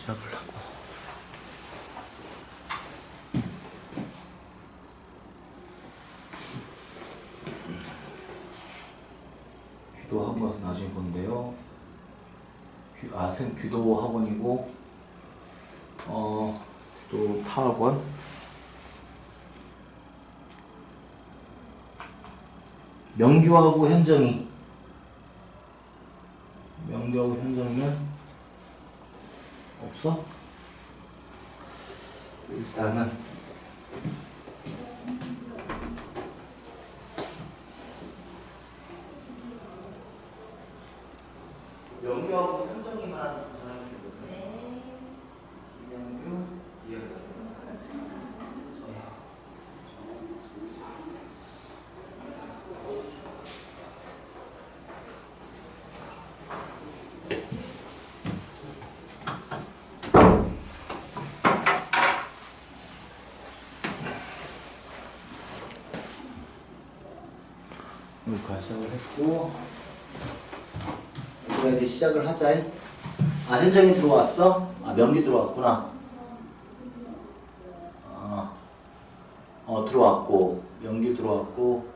잡으려고. 귀도 학원 가서 나중에 본대요. 귀도 학원이고, 또 타학원. 명규하고 현정이면 없어? 일단은 명규하고 현정이만 하는 사람이거든요. 김명규, 이현정. 시작을 했고, 우리가 이제 시작을 하자. 현정이 들어왔어? 명규 들어왔구나. 들어왔고, 명규 들어왔고,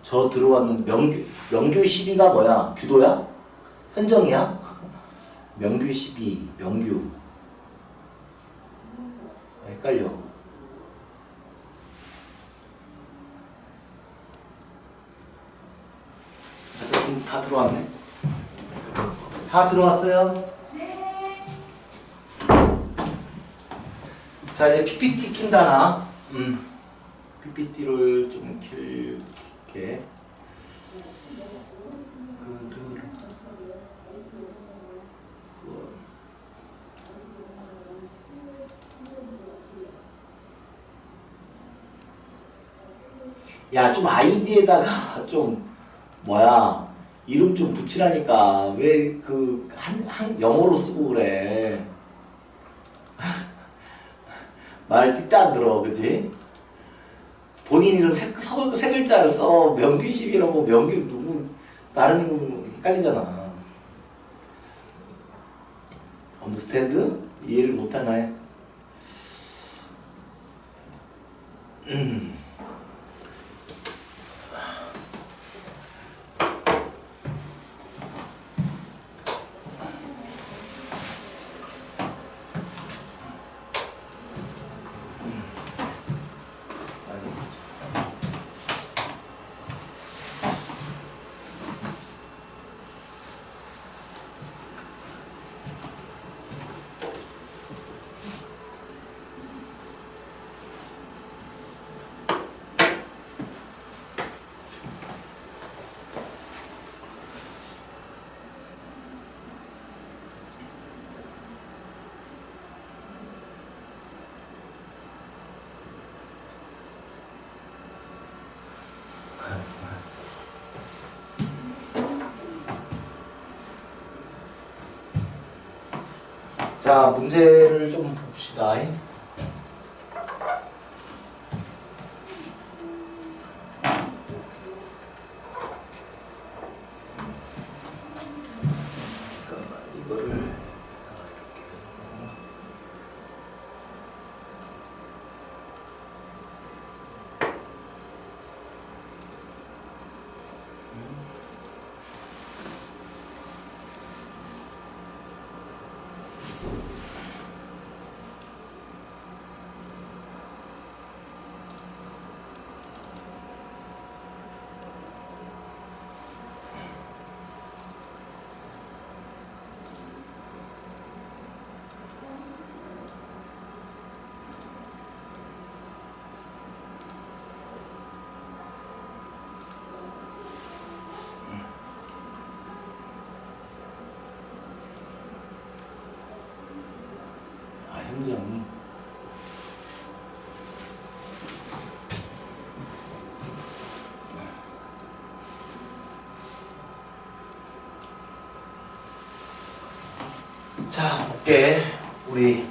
저 들어왔는데, 명규 12가 뭐야? 규도야? 현정이야? 명규 12, 명규. 헷갈려. 다 들어왔네. 다 들어왔어요? 네. 자, 이제 PPT 킨다나. PPT를 좀 길게. 야, 좀 아이디에다가 좀 이름 좀 붙이라니까. 왜 영어로 쓰고 그래. 말 듣도 안 들어, 그지? 본인 이름 세 글자를 써. 명규십이라고. 명규 누구, 다른 이름 헷갈리잖아. 언더스탠드? 이해를 못하나요? 자, 문제를 좀 봅시다. 잠깐만, 이거를 현정이 자, 볼게. 우리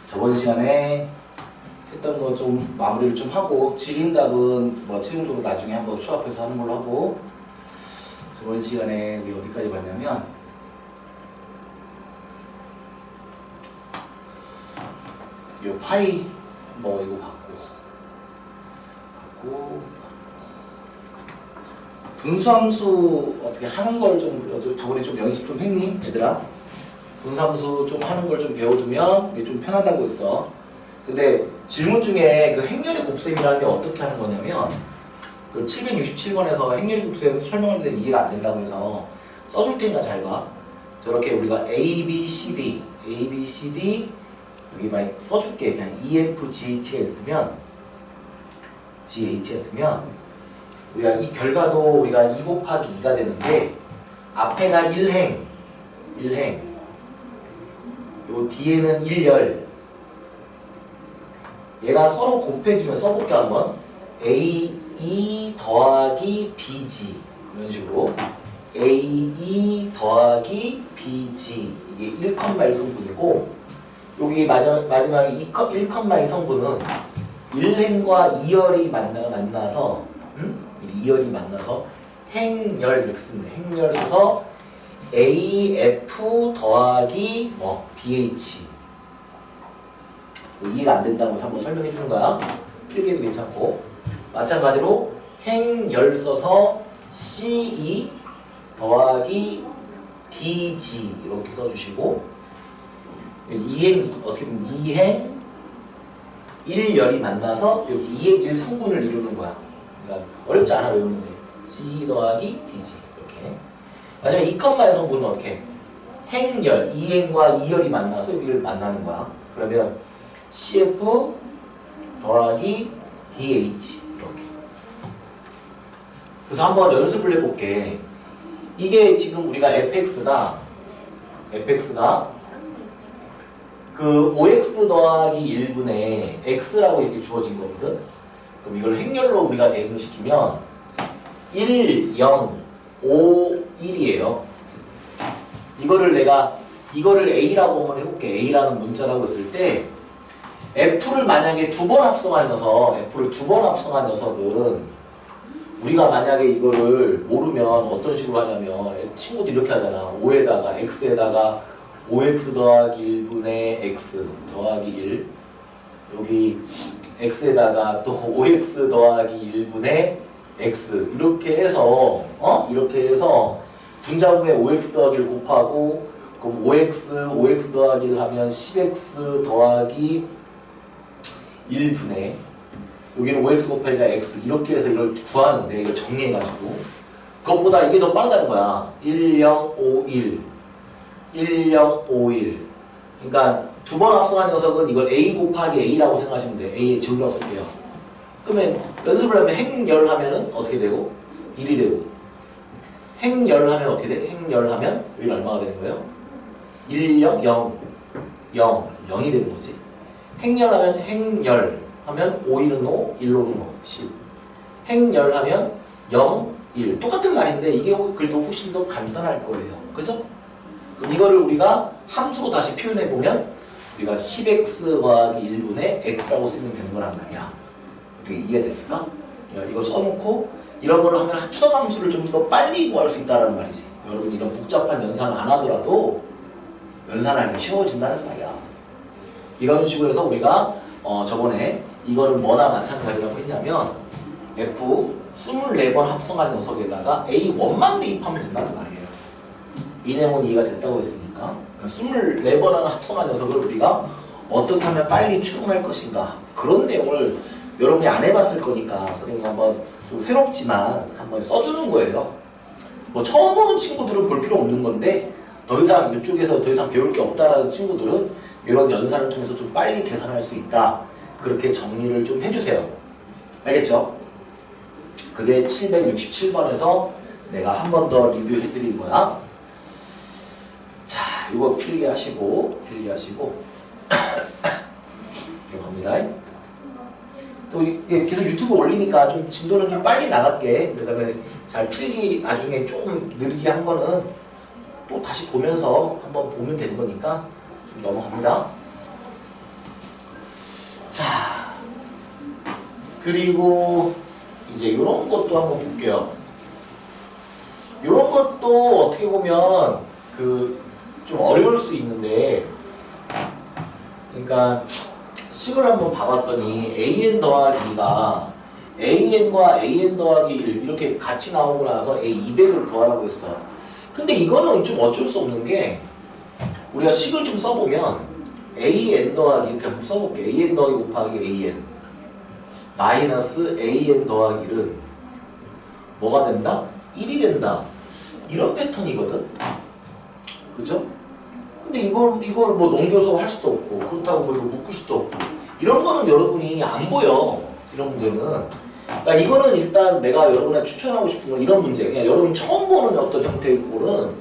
저번 시간에 했던 거 좀 마무리를 좀 하고, 질의응답은 최종적으로 나중에 한번 추합해서 하는 걸로 하고, 저번 시간에 우리 어디까지 봤냐면 요 파이 뭐 이거 받고 분수함수 어떻게 하는 걸 좀 저번에 좀 연습 좀 했니 얘들아? 분수함수 좀 하는 걸 좀 배워두면 이게 좀 편하다고 했어. 근데 질문 중에 그 행렬의 곱셈이라는 게 어떻게 하는 거냐면 그 767번에서 행렬의 곱셈 설명할 때 이해가 안 된다고 해서 써줄 테니까 잘 봐. 저렇게 우리가 A, B, C, D 여기 많이 써줄게. 그냥 E, F, G, H가 있으면 우리가 이 결과도 우리가 2 곱하기 2가 되는데 앞에가 1행 요 뒤에는 1열 얘가 서로 곱해지면 써볼게 한번 AE 더하기 BG 이런 식으로 AE 더하기 BG 이게 1,1 성분이고 여기 마지막에 1,2 성분은 1행과 2열이 만나서 2열이 만나서 행열 이렇게 씁니다. 행열 써서 AF 더하기 뭐 BH 이해가 안 된다고 한번 설명해 주는 거야. 필기해도 괜찮고 마찬가지로 행열 써서 CE 더하기 DG 이렇게 써주시고 2행 어떻게 보면 2행 1열이 만나서 여기 2행 1성분을 이루는 거야. 그러니까 어렵지 않아 외우는데 C 더하기 DG 이렇게 마지막에 2,1 성분은 어떻게 행열 2행과 2열이 만나서 여기를 만나는 거야. 그러면 CF 더하기 DH 이렇게. 그래서 한번 연습을 해볼게. 이게 지금 우리가 fx가 그 5x 더하기 1분의 x라고 이렇게 주어진 거거든. 그럼 이걸 행렬로 우리가 대응시키면 1, 0, 5, 1이에요. 이거를 A라고 한번 해볼게. A라는 문자라고 했을 때 F를 만약에 두 번 합성한 녀석은 우리가 만약에 이거를 모르면 어떤 식으로 하냐면 친구도 이렇게 하잖아. 5에다가 X에다가 5X 더하기 1분의 X 더하기 1 여기 X에다가 또 5X 더하기 1분의 X 이렇게 해서 분자분의 5X 더하기 1 곱하고 그럼 5X 더하기 1 하면 10X 더하기 1분의 여기는 5X 곱하기가 X 이렇게 해서 이걸 구하는데 이걸 정리해가지고 그것보다 이게 더 빠르다는 거야. 1051 그러니까 두 번 합성한 녀석은 이걸 A 곱하기 A라고 생각하시면 돼. A에 지우려고 쓸게요. 그러면 연습을 하면 행열하면은 어떻게 되고? 1이 되고 행열하면 어떻게 돼? 행열하면 여기는 얼마가 되는 거예요? 1, 0, 0이 되는 거지. 행열하면 행열하면 5일은 5, 1로는 5, 10 행열하면 0, 1 똑같은 말인데 이게 그래도 훨씬 더 간단할 거예요. 그죠? 그럼 이거를 우리가 함수로 다시 표현해보면 우리가 10x 더하기 1분의 x라고 쓰면 되는 거란 말이야. 어떻게 이해가 됐을까? 이거 써놓고 이런 걸 하면 합성 함수를 좀 더 빨리 구할 수 있다는 말이지. 여러분 이런 복잡한 연산을 안 하더라도 연산하기가 쉬워진다는 말이야. 이런 식으로 해서 우리가 저번에 이거를 뭐나 마찬가지라고 했냐면 F 24번 합성한 녀석에다가 A1만 대입하면 된다는 말이에요. 이 내용은 이해가 됐다고 했으니까 24번 합성한 녀석을 우리가 어떻게 하면 빨리 추론할 것인가 그런 내용을 여러분이 안 해봤을 거니까 선생님이 한번 좀 새롭지만 한번 써주는 거예요. 뭐 처음 보는 친구들은 볼 필요 없는 건데 더 이상 이쪽에서 더 이상 배울 게 없다라는 친구들은 이런 연산을 통해서 좀 빨리 계산할 수 있다. 그렇게 정리를 좀 해주세요. 알겠죠? 그게 767번에서 내가 한 번 더 리뷰해드릴 거야. 자, 이거 필기하시고 이거 갑니다. 또 이게 계속 유튜브 올리니까 좀 진도는 좀 빨리 나갈게. 그다음에 잘 필기 나중에 조금 느리게 한 거는 또 다시 보면서 한번 보면 되는 거니까 좀 넘어갑니다. 자, 그리고 이제 이런 것도 한번 볼게요. 이런 것도 어떻게 보면 좀 어려울 수 있는데, 그러니까 식을 한번 봐봤더니 an 더하기 2가 an과 an 더하기 1 이렇게 같이 나오고 나서 a 200을 구하라고 했어. 근데 이거는 좀 어쩔 수 없는 게 우리가 식을 좀 써보면 an 더하기 이렇게 한번 써볼게. an 더하기 곱하기 an 마이너스 an 더하기 1은 뭐가 된다? 1이 된다. 이런 패턴이거든. 그죠? 근데 이걸 뭐 넘겨서 할 수도 없고 그렇다고 뭐 이거 묶을 수도 없고 이런 거는 여러분이 안 보여. 이런 문제는. 그러니까 이거는 일단 내가 여러분한테 추천하고 싶은 건 이런 문제. 그냥 여러분 처음 보는 어떤 형태의 꼴은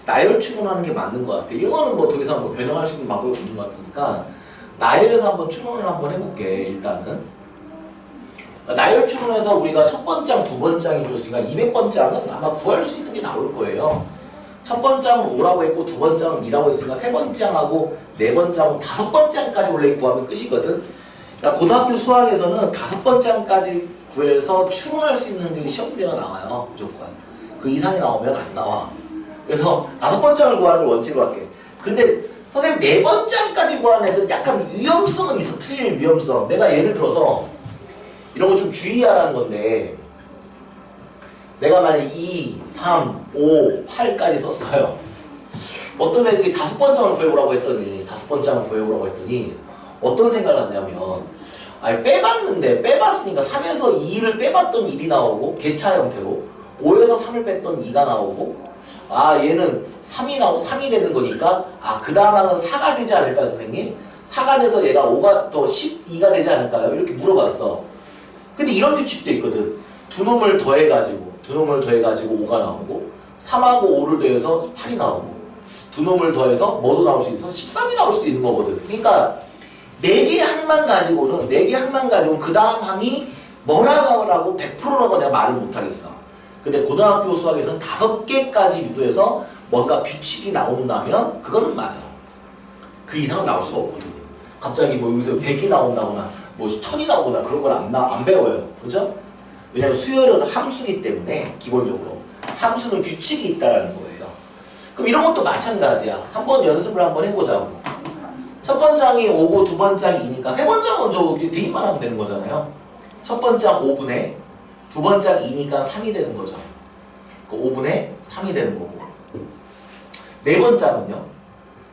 나열 추론하는 게 맞는 것 같아. 이거는 뭐 더 이상 뭐 변형할 수 있는 방법이 없는 것 같으니까 나열에서 한번 추론을 한번 해볼게. 일단은 나열 추론에서 우리가 첫 번장, 두 번장이 줬으니까 200번장은 아마 구할 수 있는 게 나올 거예요. 첫 번장은 5라고 했고 두 번장은 2라고 했으니까 세 번장하고 네 번장은 다섯 번장까지 원래 구하면 끝이거든. 그러니까 고등학교 수학에서는 다섯 번장까지 구해서 추론할 수 있는 게 시험 문제가 나와요. 무조건. 그 이상이 나오면 안 나와. 그래서 다섯 번장을 구하는 걸 원칙으로 할게. 근데 선생님 네 번장까지 구하는 애들은 약간 위험성은 있어. 틀릴 위험성. 내가 예를 들어서 이런 거 좀 주의하라는 건데 내가 만약에 2, 3, 5, 8까지 썼어요. 어떤 애들이 다섯 번장을 구해오라고 했더니 어떤 생각을 하냐면 아니 빼봤는데 빼봤으니까 3에서 2를 빼봤던 1이 나오고 개차 형태로 5에서 3을 뺐던 2가 나오고 아 얘는 3이 나오고 3이 되는 거니까 아 그 다음 항은 4가 되지 않을까요 선생님? 4가 돼서 얘가 5가 더 12가 되지 않을까요? 이렇게 물어봤어. 근데 이런 규칙도 있거든. 두 놈을 더해가지고 5가 나오고 3하고 5를 더해서 8이 나오고 두 놈을 더해서 뭐도 나올 수 있어? 13이 나올 수도 있는 거거든. 그러니까 4개 항만 가지고는 그 다음 항이 뭐라고 100%라고 내가 말을 못하겠어. 근데 고등학교 수학에서는 5개까지 유도해서 뭔가 규칙이 나온다면 그거는 맞아. 그 이상은 나올 수가 없거든요. 갑자기 뭐 여기서 100이 나온다거나 뭐 1000이 나오거나 그런 건 안 배워요. 그죠? 왜냐면 수열은 함수이기 때문에 기본적으로 함수는 규칙이 있다라는 거예요. 그럼 이런 것도 마찬가지야. 한번 연습을 한번 해보자고. 첫 번장이 5고 두 번장이 2니까 세 번장은 저기 대입만 하면 되는 거잖아요. 첫 번장 5분의 두 번장 2니까 3이 되는 거죠. 그 5분의 3이 되는 거고. 네 번장은요?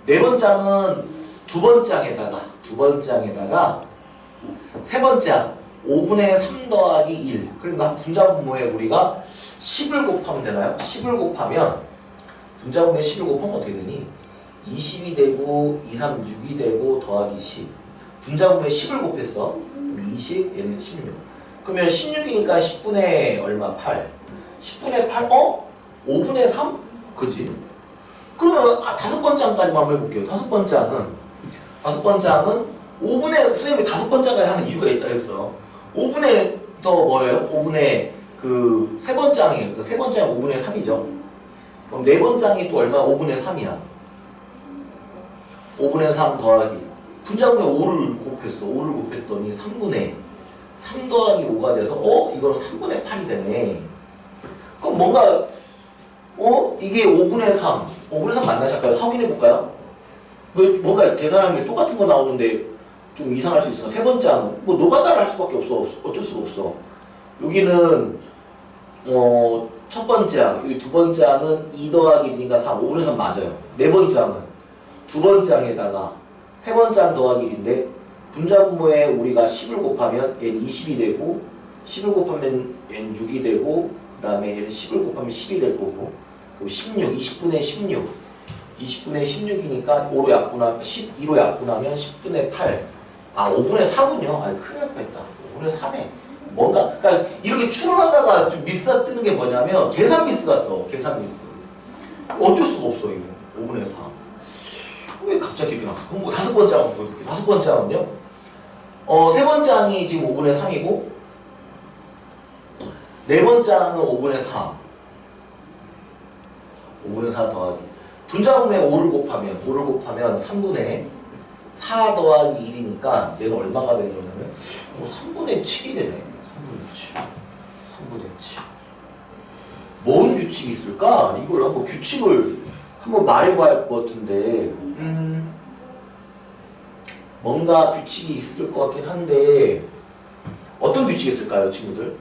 네 번장은 두 번장에다가 세 번장 5분의 3 더하기 1 그러니까 분자분모에 우리가 10을 곱하면 되나요? 10을 곱하면 분자분모에 10을 곱하면 어떻게 되니? 20이 되고 2, 3, 6이 되고 더하기 10 분자분모에 10을 곱했어. 그럼 20, 얘는 16 그러면 16이니까 10분의 얼마? 8 10분의 8? 5분의 3? 그지? 그러면 다섯 번장까지만 한번 해볼게요. 다섯 번장은 5분의 선생님이 다섯 번장까지 하는 이유가 있다 했어. 5분의 더 뭐예요? 5분의 그 세 번장이 세 번장이 5분의 3이죠. 그럼 네 번장이 또 얼마? 5분의 3이야. 5분의 3 더하기 분자분모에 5를 곱했어. 5를 곱했더니 3분의 3 더하기 5가 돼서 이거는 3분의 8이 되네. 그럼 뭔가 이게 5분의 3 맞나 잠깐 확인해 볼까요? 뭔가 계산하는 게 똑같은 거 나오는데 좀 이상할 수 있어. 세 번째는 뭐 노가다를 할 수밖에 없어. 어쩔 수가 없어. 여기는 첫 번째 항, 여기 두 번째 항은 2 더하기 1이니까 3, 5분의 3 맞아요. 네 번째 항은 두 번째 항에다가 세 번째 항 더하기 1인데 분자분모에 우리가 10을 곱하면 얘는 20이 되고 10을 곱하면 얘는 6이 되고 그 다음에 얘는 10을 곱하면 10이 될 거고 그리고 16, 20분의 16 20분의 16이니까 5로 약분하면 12로 약분하면 10분의 8 5분의 4군요. 큰일 날 뻔했다. 5분의 4네. 뭔가 그러니까 이렇게 추론하다가 좀 미스가 뜨는 게 뭐냐면 계산 미스가 떠. 계산 미스. 어쩔 수가 없어 이거. 5분의 4. 왜 갑자기 이렇게 나왔어? 그럼 뭐 다섯 번째 항은 보여줄게. 다섯 번째 항은요. 세 번째 항이 지금 5분의 3이고 네 번째 항은 5분의 4. 5분의 4 더하기 분자분모에 5를 곱하면 3분의 4 더하기 1이니까 얘가 얼마가 되는 거냐면 3분의 7이 되네. 3분의 7. 뭔 규칙이 있을까? 이걸 한번 규칙을 한번 말해봐야 할 것 같은데 뭔가 규칙이 있을 것 같긴 한데 어떤 규칙이 있을까요, 친구들?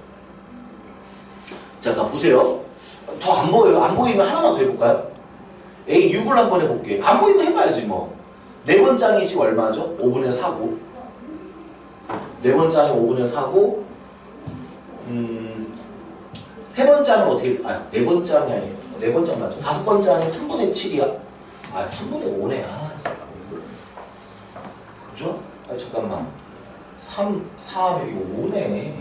잠깐 보세요. 더 안 보여요. 안 보이면 하나만 더 해볼까요? A 6을 한번 해볼게. 안 보이면 해봐야지 뭐. 네 번장이 지금 얼마죠? 5분의 4고. 네 번장이 5분의 4고. 세 번장은 어떻게? 네 번장이 아니에요. 네 번장 맞죠? 다섯 번장이 3분의 7이야. 3분의 5네. 그죠? 잠깐만. 3, 4, 여기 5네.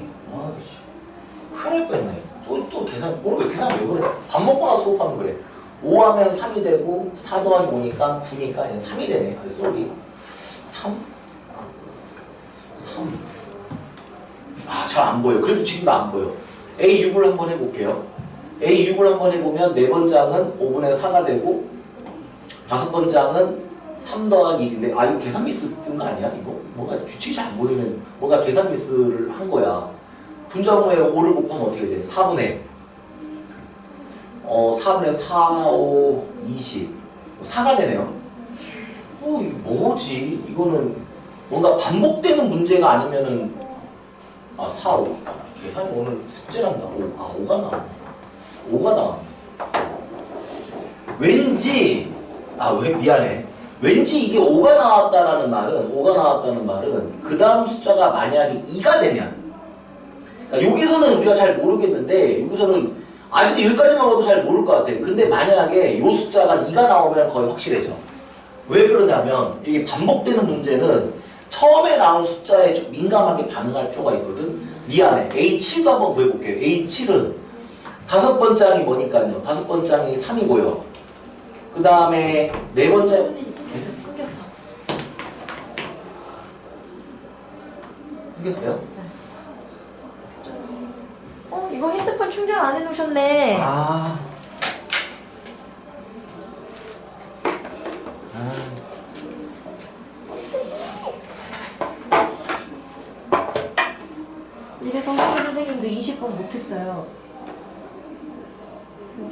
큰일 날 뻔했네. 또 계산, 왜 계산 왜 그래? 밥 먹고 나서 수업하면 그래. 5 하면 3이 되고, 4 더하기 5니까 9니까 그냥 3이 되네. 쏘리. 3? 3. 잘 안 보여. 그래도 지금도 안 보여. A6을 한번 해볼게요. A6을 한번 해보면 네 번장은 5분의 4가 되고, 다섯 번장은 3 더하기 1인데, 이거 계산 미스 뜬 거 아니야? 이거? 뭔가 규칙이 잘 안 보이면, 뭔가 계산 미스를 한 거야. 분자분모에 5를 곱하면 어떻게 돼? 4분의 4분의 4, 5, 20 4가 되네요. 이게 뭐지? 이거는 뭔가 반복되는 문제가 아니면은 4, 5 계산이 오늘 숙제란다. 5가 나왔네. 5가 나왔네. 왠지 미안해. 왠지 이게 5가 나왔다는 말은 그 다음 숫자가 만약에 2가 되면 여기서는 우리가 잘 모르겠는데 여기서는 아직 여기까지만 봐도 잘 모를 것 같아. 근데 만약에 이 숫자가 2가 나오면 거의 확실해져. 왜 그러냐면 이게 반복되는 문제는 처음에 나온 숫자에 좀 민감하게 반응할 필요가 있거든. 미안해. A7도 한번 구해볼게요. A7은 다섯 번장이 뭐니까요. 다섯 번장이 3이고요. 그 다음에 네 번째 끊겼어요? 이거 핸드폰 충전 안 해놓으셨네. 이래서 수학 선생님도 20번 못했어요.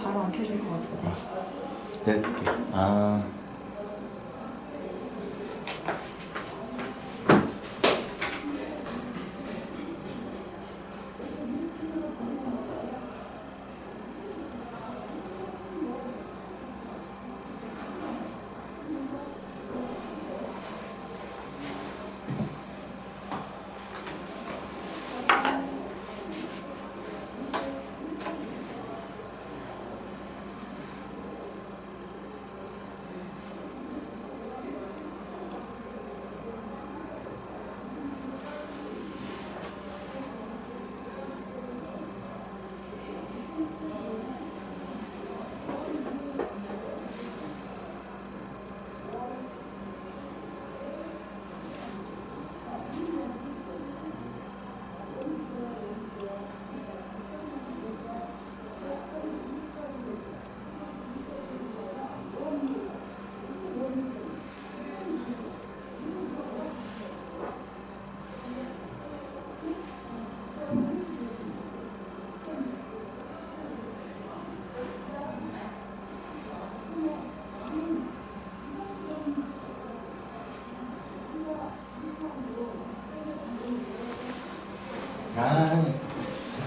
바로 안 켜질 것 같은데. 네, 그렇게.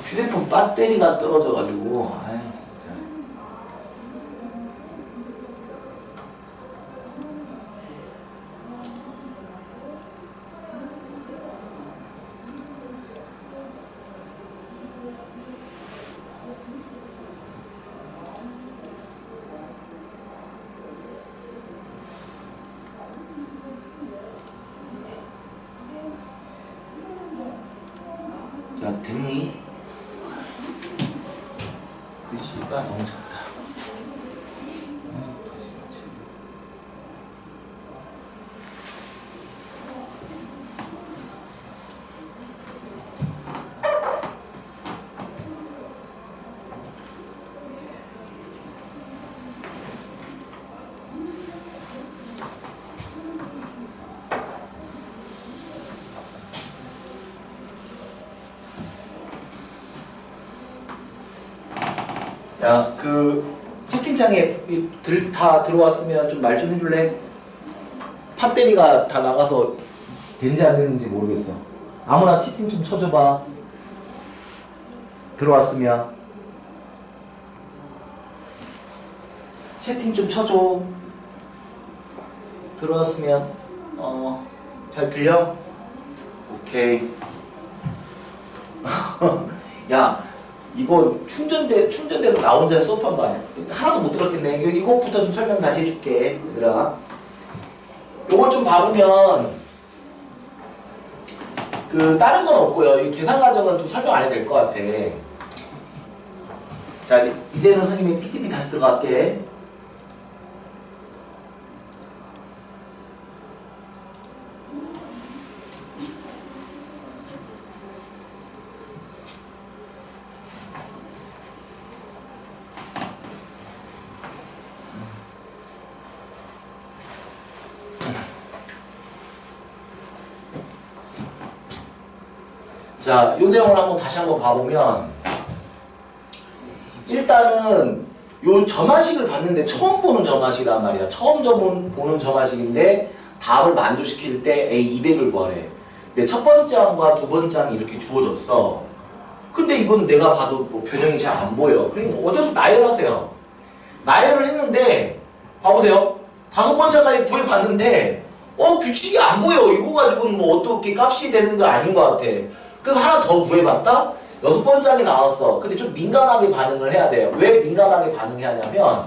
휴대폰 배터리가 떨어져가지고 진짜. 자, 됐니? 글씨가 너무 작다. 야, 채팅창에 다 들어왔으면 좀 말 좀 해줄래? 팟대리가 다 나가서 된지 안 됐는지 모르겠어. 아무나 채팅 좀 쳐줘봐. 들어왔으면 채팅 좀 쳐줘. 들어왔으면 잘 들려? 오케이. 야, 이거 충전돼서 나 혼자 수업한 거 아니야? 하나도 못 들었겠네. 이것부터 좀 설명 다시 해줄게, 얘들아. 요걸 좀 봐보면 다른 건 없고요. 이 계산 과정은 좀 설명 안 해도 될 것 같아. 자, 이제는 선생님이 PTP 다시 들어갈게. 자, 요 내용을 다시 한번 봐보면 일단은 요 점화식을 봤는데 처음 보는 점화식이란 말이야. 처음 보는 점화식인데 답을 만족시킬 때 A 200을 구하래. 근데 첫 번째 항과 두 번째 항이 이렇게 주어졌어. 근데 이건 내가 봐도 뭐 변형이 잘 안 보여. 그러니까 어쩔 수 없이 나열하세요. 나열을 했는데 봐보세요. 다섯 번째까지 구해봤는데 규칙이 안 보여. 이거 가지고는 뭐 어떻게 값이 되는 거 아닌 것 같아. 그래서 하나 더 구해봤다? 여섯 번째 항이 나왔어. 근데 좀 민감하게 반응을 해야 돼요. 왜 민감하게 반응해야 하냐면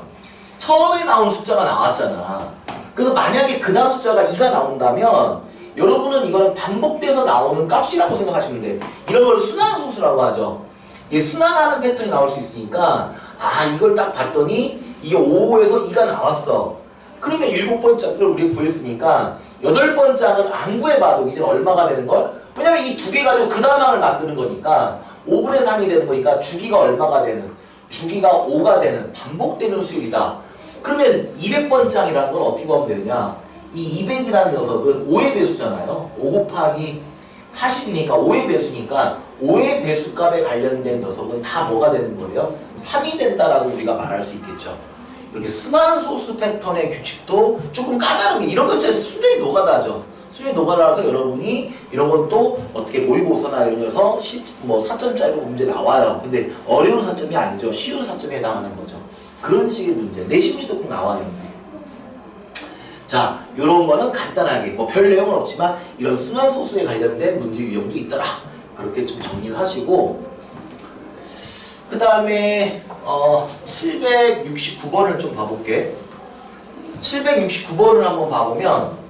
처음에 나온 숫자가 나왔잖아. 그래서 만약에 그 다음 숫자가 2가 나온다면 여러분은 이거는 반복돼서 나오는 값이라고 생각하시면 돼. 이런 걸 순환소수라고 하죠. 이게 순환하는 패턴이 나올 수 있으니까 이걸 딱 봤더니 이게 5에서 2가 나왔어. 그러면 일곱 번째 항을 우리가 구했으니까 여덟 번째 항은 안 구해봐도 이제 얼마가 되는 걸? 왜냐면 이 두 개 가지고 그 다음 항을 만드는 거니까 5분의 3이 되는 거니까 주기가 얼마가 되는? 주기가 5가 되는 반복되는 수율이다. 그러면 200번째 항이라는 건 어떻게 하면 되느냐? 이 200이라는 녀석은 5의 배수잖아요. 5 곱하기 40이니까 5의 배수니까 5의 배수값에 관련된 녀석은 다 뭐가 되는 거예요? 3이 된다라고 우리가 말할 수 있겠죠. 이렇게 순환소수 패턴의 규칙도 조금 까다롭게 이런 건 진짜 순전히 노가다죠. 순전히 노가다라서 여러분이 이런 건 또 어떻게 모의고사나 이런 데서 4점짜리 문제 나와요. 근데 어려운 4점이 아니죠. 쉬운 4점에 해당하는 거죠. 그런 식의 문제. 내심리도 꼭 나와요. 자, 요런 거는 간단하게 별 내용은 없지만 이런 순환소수에 관련된 문제 유형도 있더라. 그렇게 좀 정리를 하시고 그 다음에 769번을 좀 봐볼게. 769번을 한번 봐보면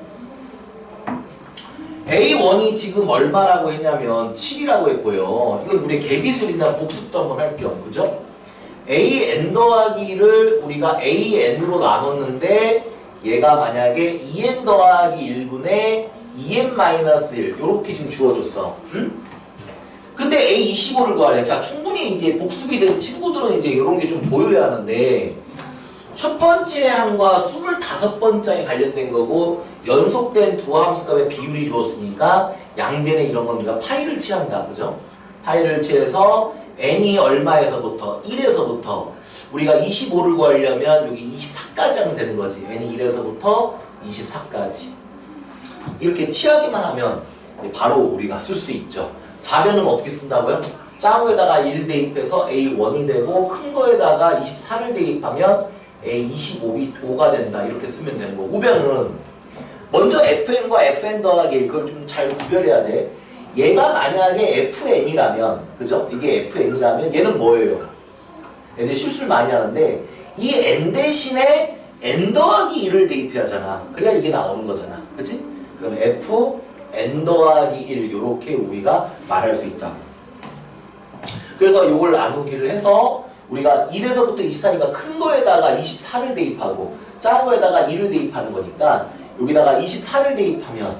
A1이 지금 얼마라고 했냐면 7이라고 했고요. 이건 우리 개비술이나 복습도 한번 할 겸, 그죠? AN 더하기 1을 우리가 AN으로 나눴는데 얘가 만약에 2N 더하기 1분의 2N-1 요렇게 지금 주어졌어. 응? 근데 A25를 구하래. 자, 충분히 이제 복습이 된 친구들은 이제 이런 게 좀 보여야 하는데 첫 번째 항과 25번째에 관련된 거고 연속된 두 함수값의 비율이 주었으니까 양변에 이런 건 우리가 파이를 취한다. 그죠? 파이를 취해서 n이 얼마에서부터 1에서부터 우리가 25를 구하려면 여기 24까지 하면 되는 거지. n이 1에서부터 24까지 이렇게 취하기만 하면 바로 우리가 쓸 수 있죠. 자변은 어떻게 쓴다고요? 작은 거에다가 1 대입해서 A1이 되고 큰 거에다가 24를 대입하면 A25가 된다. 이렇게 쓰면 되는 거고 우변은 먼저 FN과 FN 더하기 1 그걸 좀 잘 구별해야 돼. 얘가 만약에 FN이라면 그죠? 이게 FN이라면 얘는 뭐예요? 애들 실수를 많이 하는데 이 N 대신에 N 더하기 1을 대입해야 하잖아. 그래야 이게 나오는 거잖아. 그치? 그럼 F N 더하기 1 요렇게 우리가 말할 수 있다. 그래서 요걸 나누기를 해서 우리가 1에서부터 24니까 큰 거에다가 24를 대입하고 작은 거에다가 1을 대입하는 거니까 여기다가 24를 대입하면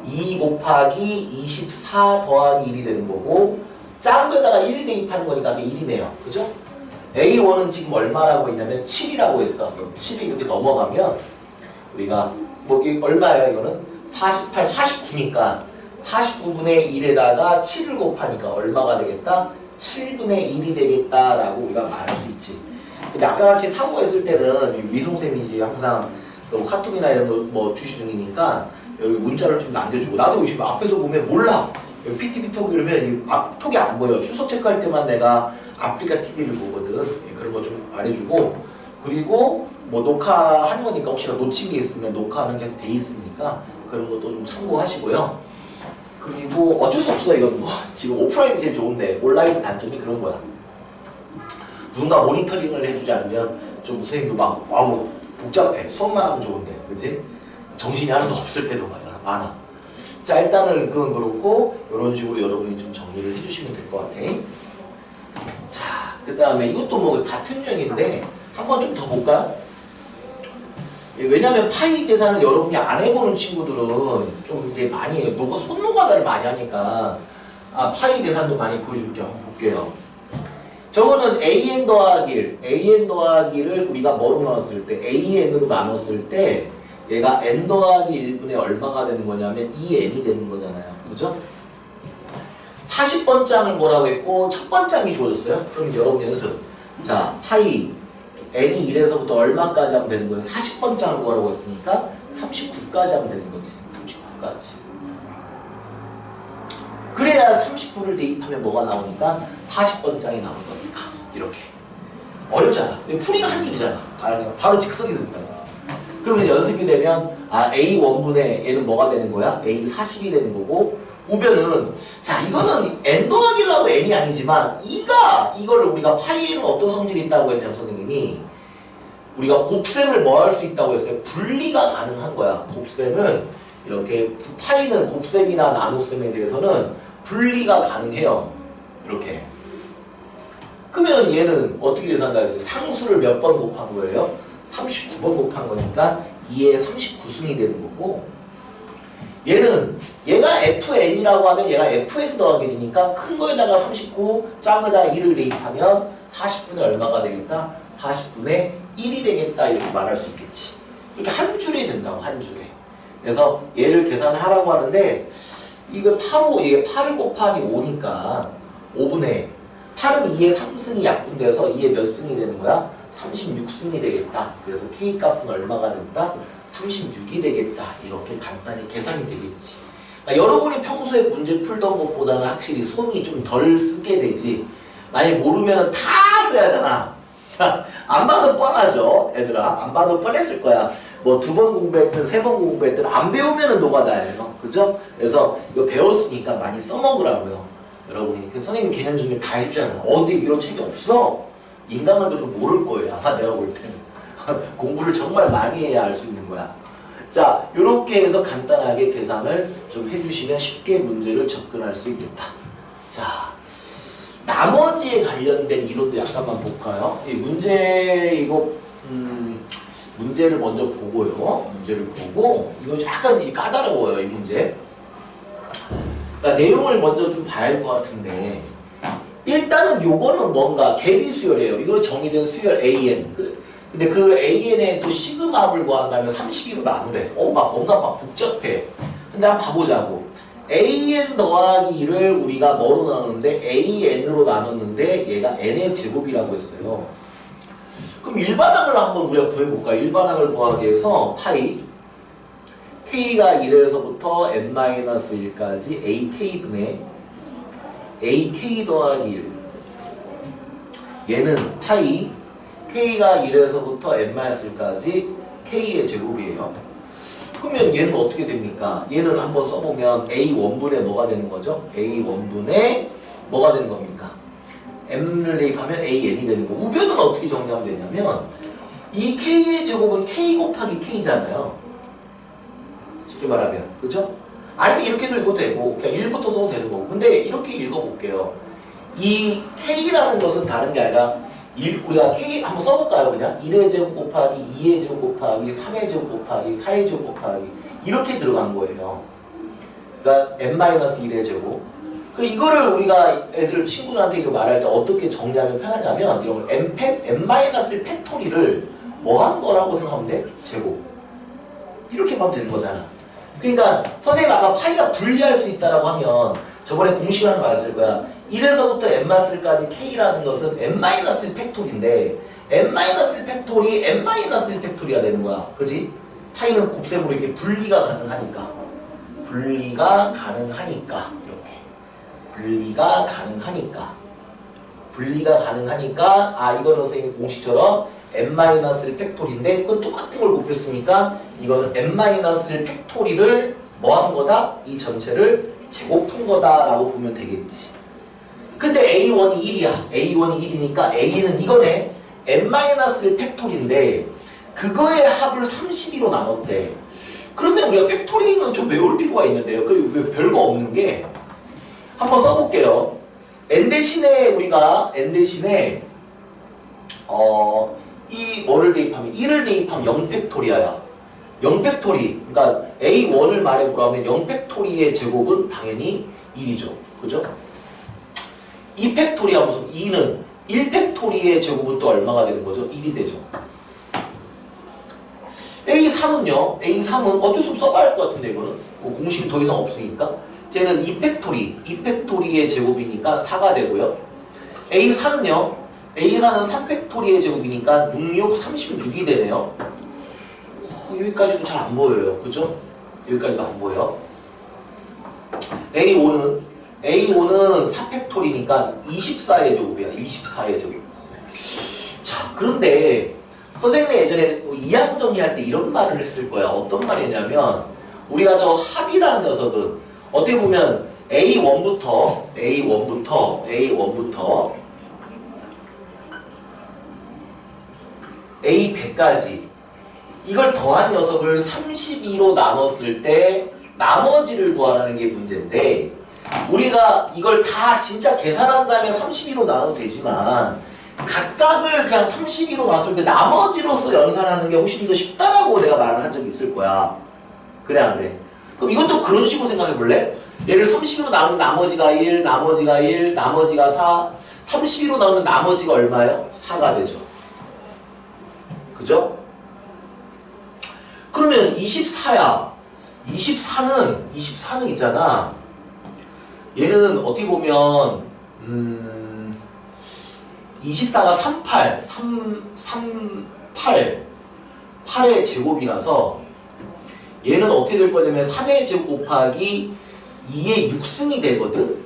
2 곱하기 24 더하기 1이 되는 거고 작은 거에다가 1을 대입하는 거니까 그게 1이네요. 그죠? A1은 지금 얼마라고 했냐면 7이라고 했어. 7이 이렇게 넘어가면 우리가 이게 얼마예요? 이거는 48, 49니까 49분의 1에다가 7을 곱하니까 얼마가 되겠다? 7분의 1이 되겠다라고 우리가 말할 수 있지. 근데 아까 같이 사고했을 때는 미송쌤이 이제 항상 뭐 카톡이나 이런 거 뭐 주시 중이니까 여기 문자를 좀 남겨주고 나도 지금 앞에서 보면 몰라. 여기 PTV 톡 이러면 이 톡이 안 보여. 출석 체크할 때만 내가 아프리카 TV를 보거든. 그런 거 좀 말해주고 그리고 뭐 녹화하는 거니까 혹시나 놓친 게 있으면 녹화는 계속 돼 있으니까 그런 것도 좀 참고하시고요. 그리고 어쩔 수 없어. 이건 뭐 지금 오프라인이 제일 좋은데 온라인 단점이 그런 거야. 누군가 모니터링을 해주지 않으면 좀 선생님도 막 와우 복잡해. 수업만 하면 좋은데 그치? 정신이 하나도 없을 때도 많아. 자 일단은 그건 그렇고 이런 식으로 여러분이 좀 정리를 해주시면 될 것 같아. 자 그 다음에 이것도 뭐 같은 유형인데 한번 좀 더 볼까요? 왜냐면 파이 계산을 여러분이 안 해보는 친구들은 좀 이제 많이 해요. 손노가다를 많이 하니까 파이 계산도 많이 보여줄게요. 한번 볼게요. 저거는 an 더하기를 우리가 뭐로 나눴을 때 an으로 나눴을 때 얘가 n 더하기 1분의 얼마가 되는 거냐면 2n이 되는 거잖아요. 그죠? 40번장을 뭐라고 했고 첫 번장이 주어졌어요. 그럼 여러분 연습. 자, 파이 n이 1에서부터 얼마까지 하면 되는 거예요? 40번장을 구하라고 했으니까 39까지 하면 되는 거지. 39까지. 그래야 39를 대입하면 뭐가 나오니까 40번장이 나오는 거니까. 이렇게. 어렵잖아. 풀이가 한 줄이잖아. 바로 직선이 된다. 그러면 연습이 되면 A1분의 얘는 뭐가 되는 거야? A40이 되는 거고 우변은 자 이거는 n 더하기라고 n이 아니지만 이거를 우리가 파이에는 어떤 성질이 있다고 했냐면 선생님이 우리가 곱셈을 뭐 할 수 있다고 했어요? 분리가 가능한 거야. 곱셈은 이렇게 파이는 곱셈이나 나눗셈에 대해서는 분리가 가능해요. 이렇게. 그러면 얘는 어떻게 계산한다 했어요? 상수를 몇 번 곱한 거예요? 39번 곱한 거니까 2에 39승이 되는 거고 얘가 fn이라고 하면 얘가 fn 더하기 1이니까 큰 거에다가 39, 작은 거에다가 1을 대입하면 40분의 얼마가 되겠다? 40분의 1이 되겠다 이렇게 말할 수 있겠지. 이렇게 한 줄이 된다고 한 줄에. 그래서 얘를 계산하라고 하는데 이거 8을 곱하기 5니까 5분의 8은 2의 3승이 약분돼서 2의 몇 승이 되는 거야? 36승이 되겠다. 그래서 K 값은 얼마가 된다? 36이 되겠다. 이렇게 간단히 계산이 되겠지. 그러니까 여러분이 평소에 문제 풀던 것보다는 확실히 손이 좀 덜 쓰게 되지. 만약에 모르면 다 써야 하잖아. 안 봐도 뻔하죠. 얘들아. 안 봐도 뻔했을 거야. 뭐 2번 공부했든 3번 공부했든 안 배우면 노가다예요. 그죠? 그래서 이거 배웠으니까 많이 써먹으라고요. 여러분이. 선생님 개념 정리 다 해주잖아. 근데 이런 책이 없어. 인간들도 모를 거예요. 아마 내가 볼 때는. 공부를 정말 많이 해야 알 수 있는 거야. 자, 요렇게 해서 간단하게 계산을 좀 해주시면 쉽게 문제를 접근할 수 있겠다. 자, 나머지에 관련된 이론도 약간만 볼까요? 이 문제를 먼저 보고요. 문제를 보고, 이거 약간 까다로워요, 이 문제. 그러니까 내용을 먼저 좀 봐야 할 것 같은데, 일단은 요거는 뭔가 개비수열이에요. 이거 정의된 수열 AN. 근데 그 AN에 또 시그마를 구한다면 32로 나누래. 뭔가 막 복잡해. 근데 한번 봐보자고. AN 더하기 1을 우리가 뭐로 나눴는데 AN으로 나눴는데 얘가 N의 제곱이라고 했어요. 그럼 일반항을 한번 우리가 구해볼까? 일반항을 구하기 위해서 파이 K가 1에서부터 N-1까지 AK분의 AK 더하기 1 얘는 파이 K가 1에서부터 N-1까지 K의 제곱이에요. 그러면 얘는 어떻게 됩니까? 얘는 한번 써보면 A1분의 뭐가 되는 거죠? A1분의 뭐가 되는 겁니까? M을 대입하면 AN이 되는 거. 우변은 어떻게 정리하면 되냐면 이 K의 제곱은 K 곱하기 K잖아요. 쉽게 말하면. 그죠? 아니면 이렇게도 읽어도 되고 그냥 1부터 써도 되는 거고. 근데 이렇게 읽어볼게요. 이 K라는 것은 다른 게 아니라 우리가 K 한번 써볼까요? 그냥 1의 제곱 곱하기 2의 제곱 곱하기 3의 제곱 곱하기 4의 제곱 곱하기 이렇게 들어간 거예요. 그러니까 n-1의 제곱. 이거를 우리가 친구들한테 이거 말할 때 어떻게 정리하면 편하냐면 이런 n-의 팩토리를 뭐 한 거라고 생각하면 돼? 제곱. 이렇게 봐도 되는 거잖아. 그러니까 선생님 아까 파이가 분리할 수 있다라고 하면 저번에 공식 하나 말했을 거야. 1에서부터 n-1까지 k라는 것은 n-1 팩토리인데 n-1 팩토리 n-1 팩토리가 되는 거야. 그지? 파이는 곱셈으로 이렇게 분리가 가능하니까. 분리가 가능하니까. 이렇게. 분리가 가능하니까. 분리가 가능하니까, 아, 이거는 선생님 공식처럼 n-1 팩토리인데, 그건 똑같은 걸 곱했으니까, 이거는 n-1 팩토리를 뭐 한 거다? 이 전체를 제곱한 거다라고 보면 되겠지. 근데 A1이 1이야. A1이 1이니까 A는 이거네. n-1 팩토리인데, 그거의 합을 32로 나눴대. 그런데 우리가 팩토리는 좀 외울 필요가 있는데요. 그 별거 없는 게, 한번 써볼게요. n 대신에 우리가 n 대신에 이 뭐를 대입하면 1을 대입하면 0팩토리아야. 0팩토리. 그러니까 A1을 말해보라면 0팩토리의 제곱은 당연히 1이죠. 그죠? 2팩토리아 무슨 2는 1팩토리의 제곱은 또 얼마가 되는 거죠? 1이 되죠. A3은요. A3은 어쩔 수 없어 써봐야 할 것 같은데 이거는 공식이 더 이상 없으니까 쟤는 2팩토리의 제곱이니까 4가 되고요. A4는요. A4는 3팩토리의 제곱이니까 36이 되네요. 여기까지도 잘 안 보여요. 그죠? 여기까지도 안 보여. A5는 4팩토리니까 24의 제곱이야. 24의 제곱. 자, 그런데 선생님이 예전에 이항 정리할 때 이런 말을 했을 거야. 어떤 말이냐면 우리가 저 합이라는 녀석은 어떻게 보면 A1부터 A100까지 이걸 더한 녀석을 32로 나눴을 때 나머지를 구하라는 게 문제인데 우리가 이걸 다 진짜 계산한다면 32로 나눠도 되지만 각각을 그냥 32로 나눴을 때 나머지로서 연산하는 게 훨씬 더 쉽다라고 내가 말을 한 적이 있을 거야. 그래 안 그래? 그럼 이것도 그런 식으로 생각해 볼래? 얘를 32로 나누면 나머지가 1, 나머지가 1, 나머지가 4 32로 나누면 나머지가 얼마예요? 4가 되죠. 그죠? 그러면 24야. 24는 있잖아. 얘는 어떻게 보면 24가 8의 제곱이라서 얘는 어떻게 될 거냐면 3의 제곱 곱하기 2의 6승이 되거든.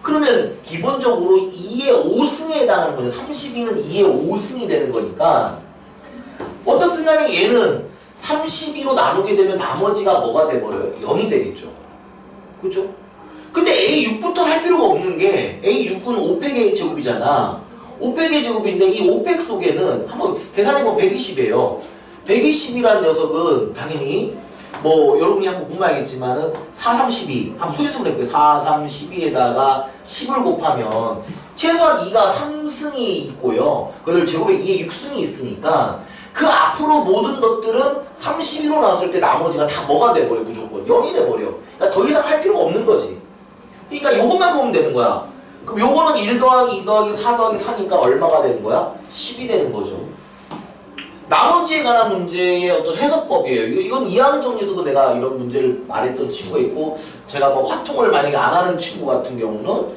그러면 기본적으로 2의 5승에 해당하는 거죠. 32는 2의 5승이 되는 거니까 어떻든 간에 얘는 32로 나누게 되면 나머지가 뭐가 돼버려요? 0이 되겠죠. 그죠? 근데 A6부터 할 필요가 없는 게 A6은 5팩의 제곱이잖아. 5팩의 제곱인데 이 5팩 속에는 한번 계산해보면 120이에요. 120이라는 녀석은 당연히 뭐 여러분이 한번 보면 알겠지만은 4, 3, 12 한번 소지수를 해볼게요. 4, 3, 12에다가 10을 곱하면 최소한 2가 3승이 있고요. 그걸 제곱에 2에 6승이 있으니까 그 앞으로 모든 것들은 32로 나왔을 때 나머지가 다 뭐가 돼버려 무조건 0이 돼버려. 그러니까 더 이상 할 필요가 없는 거지. 그러니까 요것만 보면 되는 거야. 그럼 요거는 1 더하기 2 더하기 4 더하기 4니까 얼마가 되는 거야? 10이 되는 거죠. 나머지에 관한 문제의 어떤 해석법이에요. 이건 이항 정리에서도 내가 이런 문제를 말했던 친구가 있고 제가 뭐 화통을 만약에 안 하는 친구 같은 경우는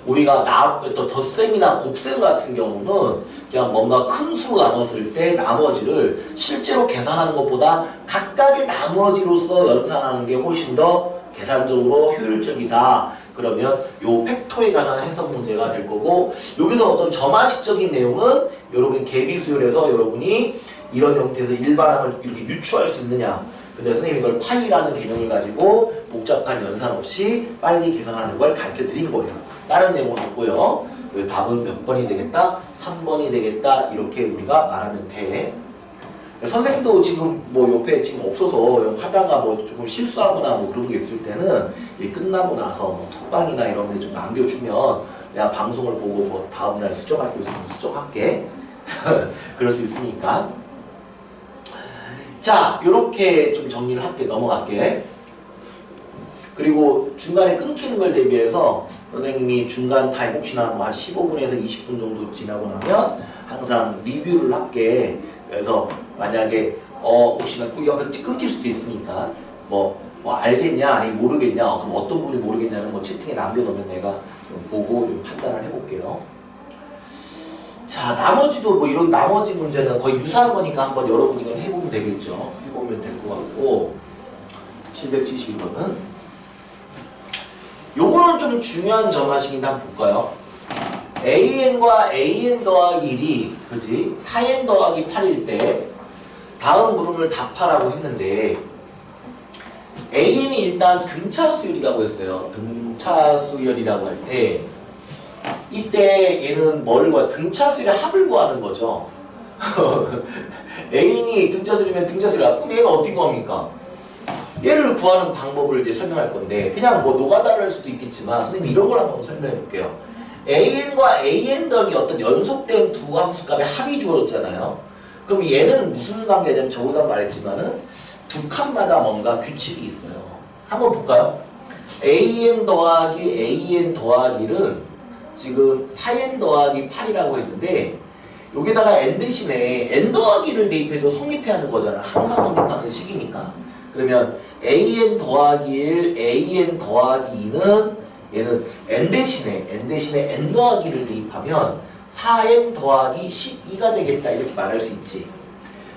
우리가 또 덧셈이나 곱셈 같은 경우는 그냥 뭔가 큰 수로 나눴을 때 나머지를 실제로 계산하는 것보다 각각의 나머지로서 연산하는 게 훨씬 더 계산적으로 효율적이다. 그러면 요 팩토에 관한 해석 문제가 될 거고 여기서 어떤 점화식적인 내용은 여러분이 개비수열에서 여러분이 이런 형태에서 일반항을 이렇게 유추할 수 있느냐. 근데 선생님이 이걸 파이라는 개념을 가지고 복잡한 연산 없이 빨리 계산하는 걸 가르쳐 드린 거예요. 다른 내용은 없고요. 그래서 답은 몇 번이 되겠다? 3번이 되겠다. 이렇게 우리가 말하면 돼. 선생님도 지금 뭐 옆에 지금 없어서 하다가 뭐 조금 실수하거나 뭐 그런 게 있을 때는 끝나고 나서 뭐 톡방이나 이런 데 좀 남겨주면 내가 방송을 보고 뭐 다음날 수정할 거 있으면 수정할게. 그럴 수 있으니까. 자, 요렇게 좀 정리를 할게. 넘어갈게. 그리고 중간에 끊기는 걸 대비해서 선생님이 중간 타임 혹시나 뭐 한 15분에서 20분 정도 지나고 나면 항상 리뷰를 할게. 그래서 만약에 혹시나 이거 끊길 수도 있으니까 뭐 알겠냐 아니 모르겠냐 그럼 어떤 분이 모르겠냐는 뭐 채팅에 남겨놓으면 내가 좀 보고 좀 판단을 해볼게요. 자. 자, 나머지도 뭐 이런 나머지 문제는 거의 유사한 거니까 한번 여러분이 이건 해보면 되겠죠. 해보면 될 것 같고 772번은 요거는 좀 중요한 점화식인데 한번 볼까요? AN과 AN 더하기 1이 그지? 4N 더하기 8일 때 다음 물음을 답하라고 했는데 AN이 일단 등차수열이라고 했어요. 등차수열이라고 할 때 이때 얘는 뭐를 구하? 등차수열의 합을 구하는 거죠. A인이 등차수열이면 등차수열의 합. 그럼 얘는 어떻게 구합니까? 얘를 구하는 방법을 이제 설명할 건데 그냥 뭐 노가다를 할 수도 있겠지만 선생님 이런 걸 한번 설명해 볼게요. AN과 AN 더하기 어떤 연속된 두 함수값의 합이 주어졌잖아요. 그럼 얘는 무슨 관계냐면 저보다 말했지만은 두 칸마다 뭔가 규칙이 있어요. 한번 볼까요? AN 더하기 AN 더하기는 지금 4n 더하기 8이라고 했는데 여기다가 n 대신에 n 더하기를 대입해도 성립해야 하는 거잖아. 항상 성립하는 식이니까. 그러면 an 더하기 1, an 더하기 2는 얘는 n 대신에 n 더하기를 대입하면 4n 더하기 12가 되겠다 이렇게 말할 수 있지.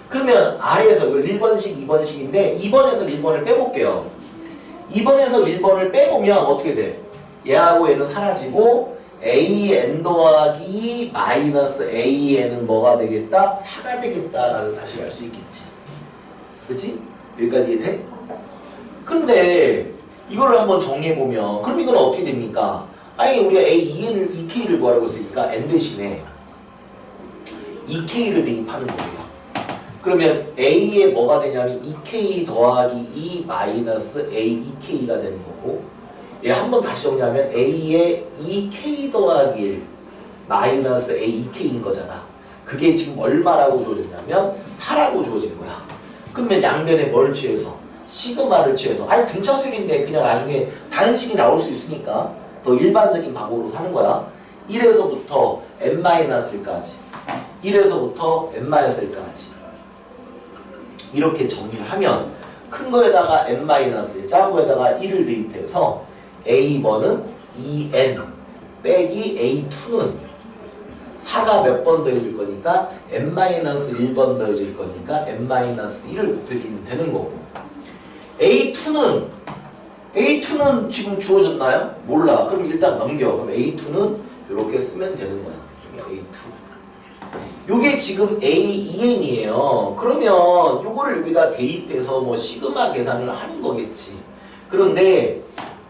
그러면 아래에서 이거 1번식, 2번식인데 2번에서 1번을 빼볼게요. 2번에서 1번을 빼보면 어떻게 돼? 얘하고 얘는 사라지고 an 더하기 마이너스 an은 뭐가 되겠다? 4가 되겠다라는 사실을 알 수 있겠지. 그치? 여기까지 이해돼? 근데 이거를 한번 정리해보면 그럼 이건 어떻게 됩니까? 아니 우리가 a, 2k를 구하라고 했으니까 n 대신에 2k를 대입하는 거예요. 그러면 a에 뭐가 되냐면 2k 더하기 2 마이너스 a 2k가 되는 거고 얘 한번 다시 정리하면 a에 2k 더하기 1 마이너스 a 2k인 거잖아. 그게 지금 얼마라고 주어졌냐면 4라고 주어진 거야. 그러면 양변에 뭘 취해서? 시그마를 취해서 아니 등차수열인데 그냥 나중에 다른 식이 나올 수 있으니까 더 일반적인 방법으로 사는 거야. 1에서부터 n-1까지 1에서부터 n-1까지 이렇게 정리를 하면 큰 거에다가 n-1 작은 거에다가 1을 대입해서 A1은 2n 빼기 A2는 4가 몇 번 더해질 거니까 n-1번 더해질 거니까 n-1을 곱해주면 되는 거고 A2는 지금 주어졌나요? 몰라. 그럼 일단 넘겨. 그럼 A2는 이렇게 쓰면 되는 거야. A2 요게 지금 A2n이에요. 그러면 요거를 여기다 대입해서 뭐 시그마 계산을 하는 거겠지. 그런데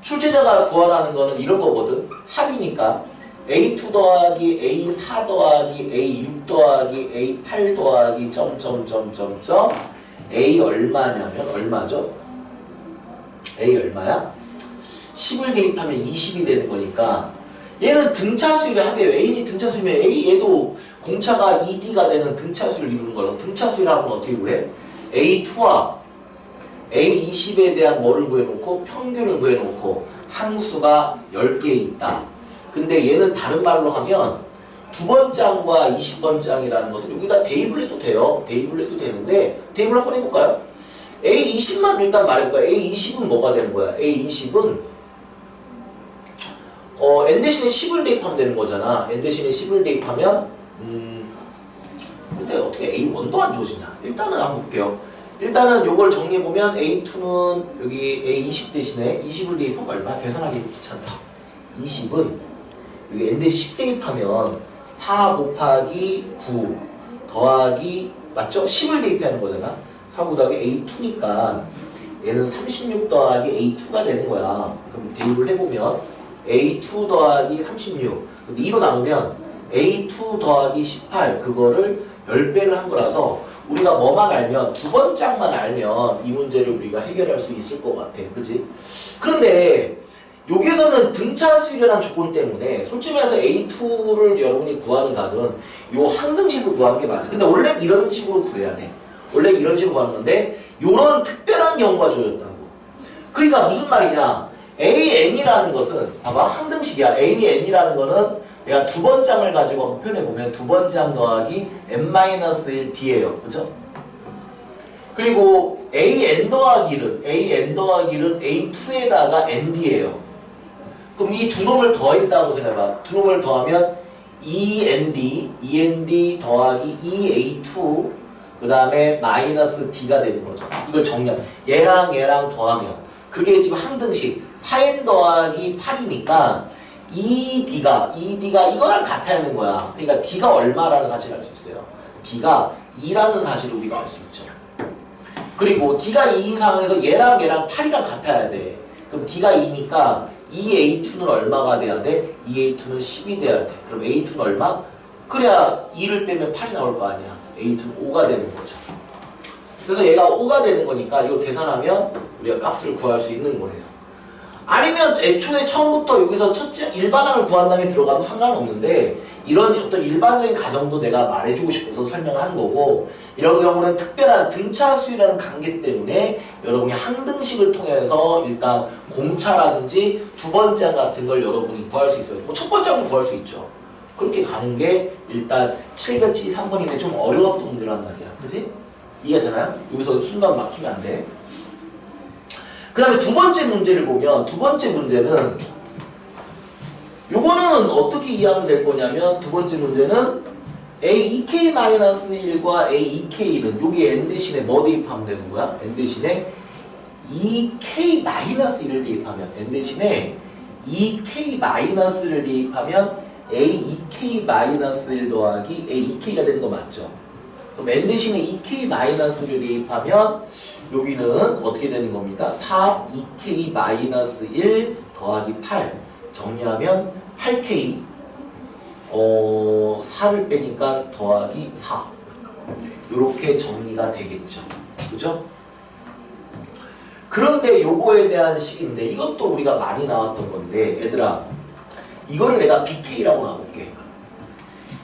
출제자가 구하라는 거는 이런 거거든. 합이니까 A2 더하기 A4 더하기 A6 더하기 A8 더하기 점점점점점 A 얼마냐면 얼마죠? A 얼마야? 10을 대입하면 20이 되는 거니까 얘는 등차수열의 합이에요. A이 등차수열이면 얘도 공차가 2D가 되는 등차수를 이루는 거라고. 등차수열 합은 어떻게 구해? A2와 A20에 대한 뭐를 구해놓고 평균을 구해놓고 항수가 10개 있다. 근데 얘는 다른 말로 하면 두 번장과 20번장이라는 것을 여기다 대입을 해도 돼요. 대입을 해도 되는데 대입을 한번 해볼까요? A20만 일단 말해볼까요? A20은 뭐가 되는 거야? A20은 n 대신에 10을 대입하면 되는 거잖아. n 대신에 10을 대입하면 근데 어떻게 A1도 안 주어지냐? 일단은 한번 볼게요. 일단은 요걸 정리해보면 A2는 여기 A20 대신에 20을 대입하면 얼마? 계산하기 귀찮다. 20은 여기 n 대신 10 대입하면 4 곱하기 9 더하기 맞죠? 10을 대입하는 거잖아. 4 곱하기 A2니까 얘는 36 더하기 A2가 되는 거야. 그럼 대입을 해보면 A2 더하기 36 근데 2로 나누면 A2 더하기 18 그거를 10배를 한 거라서 우리가 뭐만 알면 두 번짝만 알면 이 문제를 우리가 해결할 수 있을 것 같아. 그치? 그런데 여기서는 등차수열이라는 조건 때문에 솔직히 말해서 A2를 여러분이 구하는 각은 요 항등식으로 구하는 게 맞아. 근데 원래 이런 식으로 구해야 돼. 원래 이런 식으로 구하는 건데 요런 특별한 경우가 주어졌다고. 그러니까 무슨 말이냐? AN이라는 것은 봐봐 항등식이야. AN이라는 거는 내가 두 번장을 가지고 한번 표현해보면 두 번장 더하기 n-1D예요. 그죠? 그리고 AN 더하기 1은 A2에다가 ND예요. 그럼 이 두 놈을 더했다고 생각해봐. 두 놈을 더하면 END 더하기 EA2 그 다음에 마이너스 D가 되는 거죠. 이걸 정리하면 얘랑 더하면 그게 지금 항등식 4n 더하기 8이니까 ED가 이거랑 같아야 하는 거야. 그러니까 D가 얼마라는 사실을 알 수 있어요. D가 2라는 사실을 우리가 알 수 있죠. 그리고 D가 2인 상황에서 얘랑 8이랑 같아야 돼. 그럼 D가 2니까 EA2는 얼마가 돼야 돼? EA2는 10이 돼야 돼. 그럼 A2는 얼마? 그래야 2를 빼면 8이 나올 거 아니야. A2는 5가 되는 거죠. 그래서 얘가 5가 되는 거니까 이걸 계산하면 우리가 값을 구할 수 있는 거예요. 아니면 애초에 처음부터 여기서 첫째 일반항을 구한 다음에 들어가도 상관없는데 이런 어떤 일반적인 가정도 내가 말해주고 싶어서 설명을 하는 거고 이런 경우는 특별한 등차수라는 관계 때문에 여러분이 항등식을 통해서 일단 공차라든지 두 번째 항 같은 걸 여러분이 구할 수 있어요. 뭐 첫 번째 항도 구할 수 있죠. 그렇게 가는 게 일단 773번인데 좀 어려웠던 문제란 말이야. 그지? 이해되나요? 여기서 순간 막히면 안 돼. 그 다음에 두 번째 문제를 보면 두 번째 문제는 요거는 어떻게 이해하면 될 거냐면 두 번째 문제는 A2K-1과 A2K는 여기 N 대신에 뭐 대입하면 되는 거야? N 대신에 2K-1을 대입하면 N 대신에 2K-를 대입하면 A2K-1 더하기 A2K가 되는 거 맞죠? 그럼 N 대신에 2K-를 대입하면 여기는 어떻게 되는 겁니다? 4EK-1 더하기 8 정리하면 8K 4를 빼니까 더하기 4 이렇게 정리가 되겠죠. 그죠? 그런데 요거에 대한 식인데 이것도 우리가 많이 나왔던 건데 얘들아 이거를 내가 BK라고 나올게.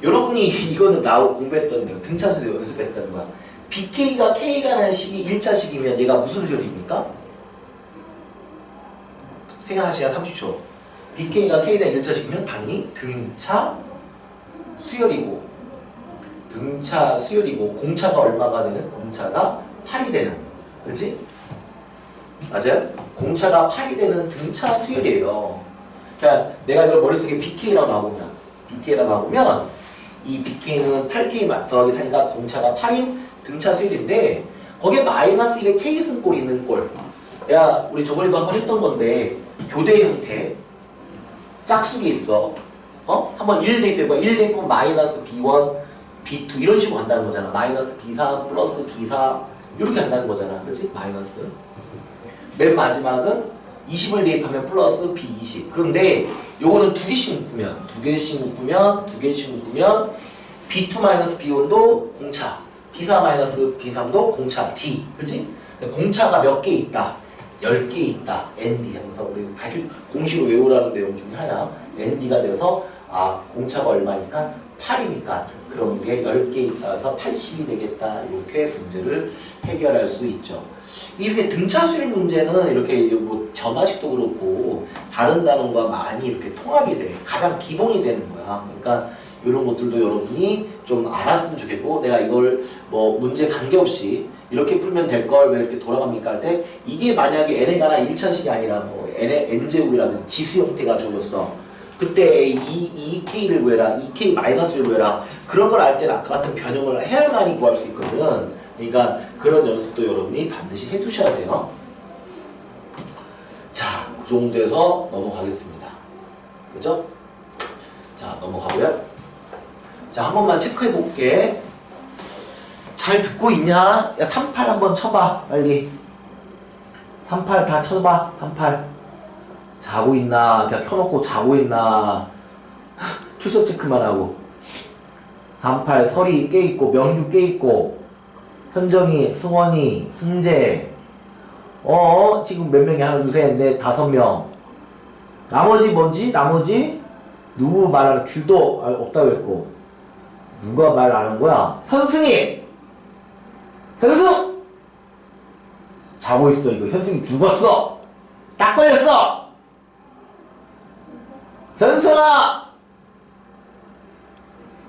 여러분이 이거는 공부했던 거 등차수에서 연습했던 거야. BK가 K가라는 식이 1차식이면 얘가 무슨 수열입니까? 생각하시면 30초. BK가 K가 1차식이면 당연히 등차 수열이고 공차가 얼마가 되는? 공차가 8이 되는. 그치? 맞아요? 공차가 8이 되는 등차 수열이에요. 그러니까 내가 이걸 머릿속에 BK라고 나오면 이 BK는 8K 더하기 4니까 공차가 8인 등차 수열인데 거기에 마이너스 1의 K승골이 있는 꼴. 내가 우리 저번에도 한번 했던 건데 교대 형태 짝수기 있어. 한번 1 대입해봐. 1 대입하면 마이너스 B1, B2 이런 식으로 간다는 거잖아. 마이너스 B3 플러스 B4 이렇게 간다는 거잖아. 그치? 마이너스. 맨 마지막은 20을 대입하면 플러스 B20. 그런데 요거는 두 개씩 묶으면 B2 마이너스 B1도 공차, B4 마이너스 B3도 공차 D. 그치? 공차가 몇 개 있다? 10개 있다. ND 하면서 우리 공식으로 외우라는 내용 중에 하나. ND가 돼서 공차가 얼마니까? 8이니까 그런 게 10개 있다서 80이 되겠다. 이렇게 문제를 해결할 수 있죠. 이렇게 등차수열 문제는 이렇게 뭐 점화식도 그렇고 다른 단원과 많이 이렇게 통합이 돼. 가장 기본이 되는 거야. 그러니까 이런 것들도 여러분이 좀 알았으면 좋겠고 내가 이걸 뭐 문제 관계없이 이렇게 풀면 될 걸 왜 이렇게 돌아갑니까 할 때 이게 만약에 n에 관한 1차식이 아니라 뭐 n의 n제곱이라든지 지수 형태가 주어졌어. 그때 EK를 구해라, EK-를 구해라. 그런 걸 알 때는 아까 같은 변형을 해야만이 구할 수 있거든. 그러니까 그런 연습도 여러분이 반드시 해두셔야 돼요. 자, 그 정도에서 넘어가겠습니다. 그죠? 자, 넘어가고요. 자, 한 번만 체크해 볼게. 잘 듣고 있냐? 야, 38 한번 쳐봐, 빨리. 38 다 쳐봐, 38. 자고 있나? 그냥 켜놓고 자고 있나? 출석 체크만 하고. 38 설이 깨있고, 명규 깨있고, 현정이, 승원이, 승재. 지금 몇 명이? 하나, 둘, 셋, 넷, 5명. 나머지 뭔지? 나머지? 누구 말하는 규도 없다고 했고. 누가 말 안 한 거야? 현승이! 현승! 자고 있어, 이거. 현승이 죽었어! 딱 걸렸어! 현승아!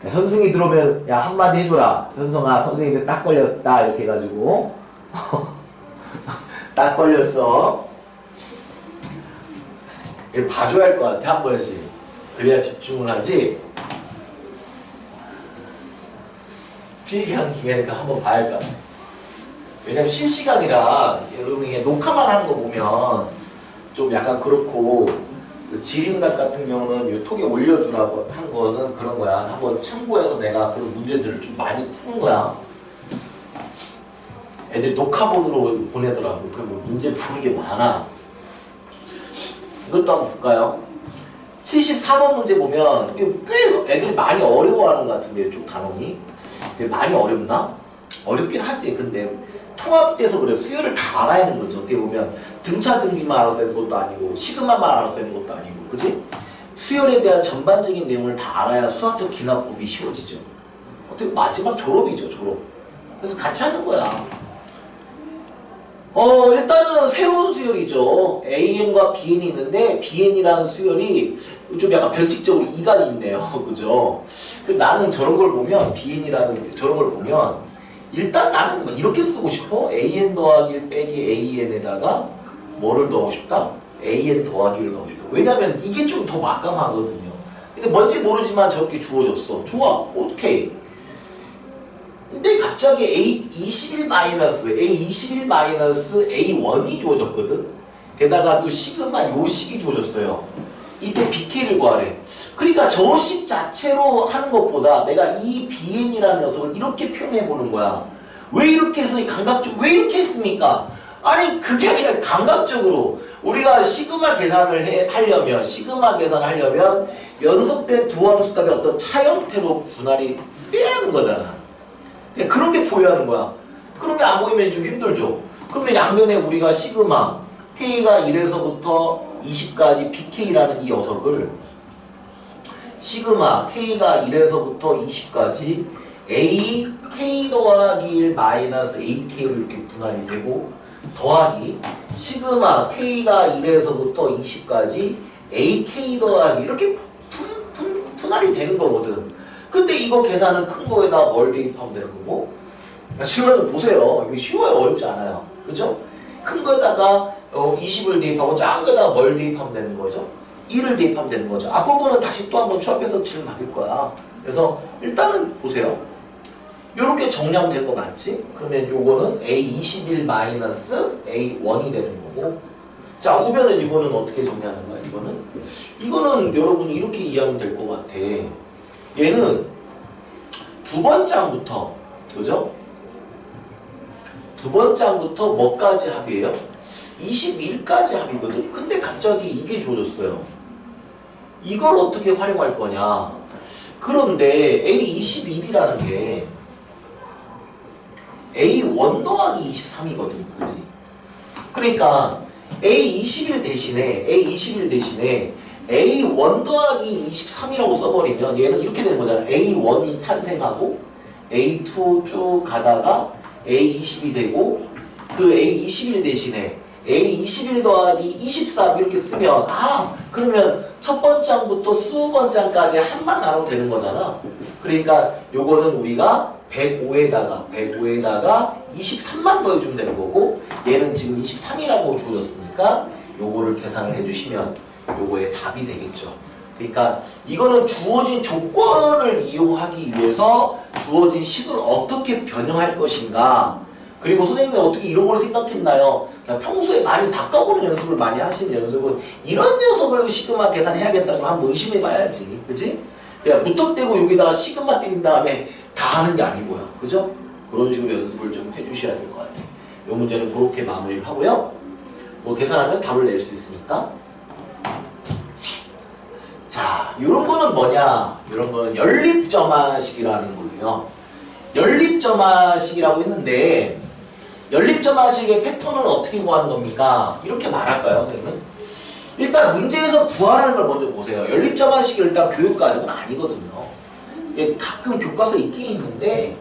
현승이 들어오면, 야, 한마디 해줘라. 현승아, 선생님한테 딱 걸렸다. 이렇게 해가지고. 딱 걸렸어. 이거 봐줘야 할 것 같아, 한 번씩. 그래야 집중을 하지. 필기하는 중이니까 한번 봐야 할 것 같아요. 왜냐면 실시간이라 여러분 이게 녹화만 하는 거 보면 좀 약간 그렇고 지린각 같은 경우는 이 톡에 올려주라고 한 거는 그런 거야. 한번 참고해서 내가 그런 문제들을 좀 많이 푸는 거야. 애들 녹화본으로 보내더라고. 그러면 문제 푸는 게 많아. 이것도 한번 볼까요? 74번 문제 보면 꽤 애들이 많이 어려워하는 것 같은데 이쪽 단원이 많이 어렵나? 어렵긴 하지. 근데 통합돼서 그래. 수요를 다 알아야 하는 거죠. 어떻게 보면 등차 등비만 알아서 되는 것도 아니고 시그마만 알아서 되는 것도 아니고 그치? 수열에 대한 전반적인 내용을 다 알아야 수학적 기납법이 쉬워지죠. 어떻게 마지막 졸업이죠. 졸업. 그래서 같이 하는 거야. 일단은 새로운 수열이죠. AN과 BN이 있는데 BN이라는 수열이 좀 약간 별칙적으로 2가 있네요. 그죠? 그럼 나는 저런 걸 보면 BN이라는 저런 걸 보면 일단 나는 이렇게 쓰고 싶어. AN 더하기 1 빼기 AN에다가 뭐를 넣고 싶다? AN 더하기를 넣고 싶다. 왜냐면 이게 좀 더 막강하거든요. 근데 뭔지 모르지만 저렇게 주어졌어. 좋아. 오케이. 근데 갑자기 A21-A1이 주어졌거든. 게다가 또 시그마 요 식이 주어졌어요. 이때 BK를 구하래. 그러니까 저 식 자체로 하는 것보다 내가 이 BN이라는 녀석을 이렇게 표현해 보는 거야. 왜 이렇게 해서 왜 이렇게 했습니까? 아니 그게 아니라 감각적으로 우리가 시그마 계산을 하려면 연속된 두 함수값의 어떤 차 형태로 분할이 빼야 하는 거잖아. 그런 게 보여야 하는 거야. 그런 게 안 보이면 좀 힘들죠. 그러면 양면에 우리가 시그마 K가 1에서부터 20까지 BK라는 이 녀석을 시그마 K가 1에서부터 20까지 AK 더하기 1 마이너스 AK로 이렇게 분할이 되고 더하기 시그마 K가 1에서부터 20까지 AK 더하기 이렇게 분할이 되는 거거든. 근데 이거 계산은 큰 거에다 뭘 대입하면 되는 거고? 지금 보세요. 이거 쉬워요. 어렵지 않아요. 그죠? 큰 거에다가 20을 대입하고 작은 거에다가 뭘 대입하면 되는 거죠? 1을 대입하면 되는 거죠. 앞부분은 다시 또 한번 추합해서 질문 받을 거야. 그래서 일단은 보세요. 요렇게 정리하면 될 거 맞지? 그러면 요거는 A21-A1이 되는 거고 자, 오면은 이거는 어떻게 정리하는 거야? 이거는 여러분이 이렇게 이해하면 될 것 같아. 얘는 두 번장부터 그죠? 두 번장부터 뭐까지 합이에요? 21까지 합이거든. 근데 갑자기 이게 주어졌어요. 이걸 어떻게 활용할 거냐? 그런데 A21이라는 게 A1 더하기 23이거든. 그지? 그러니까 A21 대신에 A1 더하기 23이라고 써버리면 얘는 이렇게 되는 거잖아. A1이 탄생하고 A2 쭉 가다가 A20이 되고 그 A21 대신에 A21 더하기 23 이렇게 쓰면 그러면 첫 번장부터 수 번장까지 한만 나누면 되는 거잖아. 그러니까 요거는 우리가 105에다가 23만 더해주면 되는 거고 얘는 지금 23이라고 주어졌으니까 요거를 계산을 해주시면 요거의 답이 되겠죠. 그러니까 이거는 주어진 조건을 이용하기 위해서 주어진 식을 어떻게 변형할 것인가 그리고 선생님이 어떻게 이런 걸 생각했나요? 그냥 평소에 많이 바꿔보는 연습을 많이 하시는 연습은 이런 녀석을 시그마 계산해야겠다는 걸 한번 의심해 봐야지. 그지? 그냥 무턱대고 여기다가 시그마 때린 다음에 다 하는 게 아니고요. 그죠? 그런 식으로 연습을 좀 해주셔야 될 것 같아요. 이 문제는 그렇게 마무리를 하고요. 뭐 계산하면 답을 낼 수 있으니까. 자, 이런 거는 뭐냐? 이런 거는 연립점화식이라는 거예요. 연립점화식이라고 했는데 연립점화식의 패턴은 어떻게 구하는 겁니까? 이렇게 말할까요, 선생님은? 일단 문제에서 구하라는 걸 먼저 보세요. 연립점화식이 일단 교육과정은 아니거든요. 이게 가끔 교과서에 있긴 있는데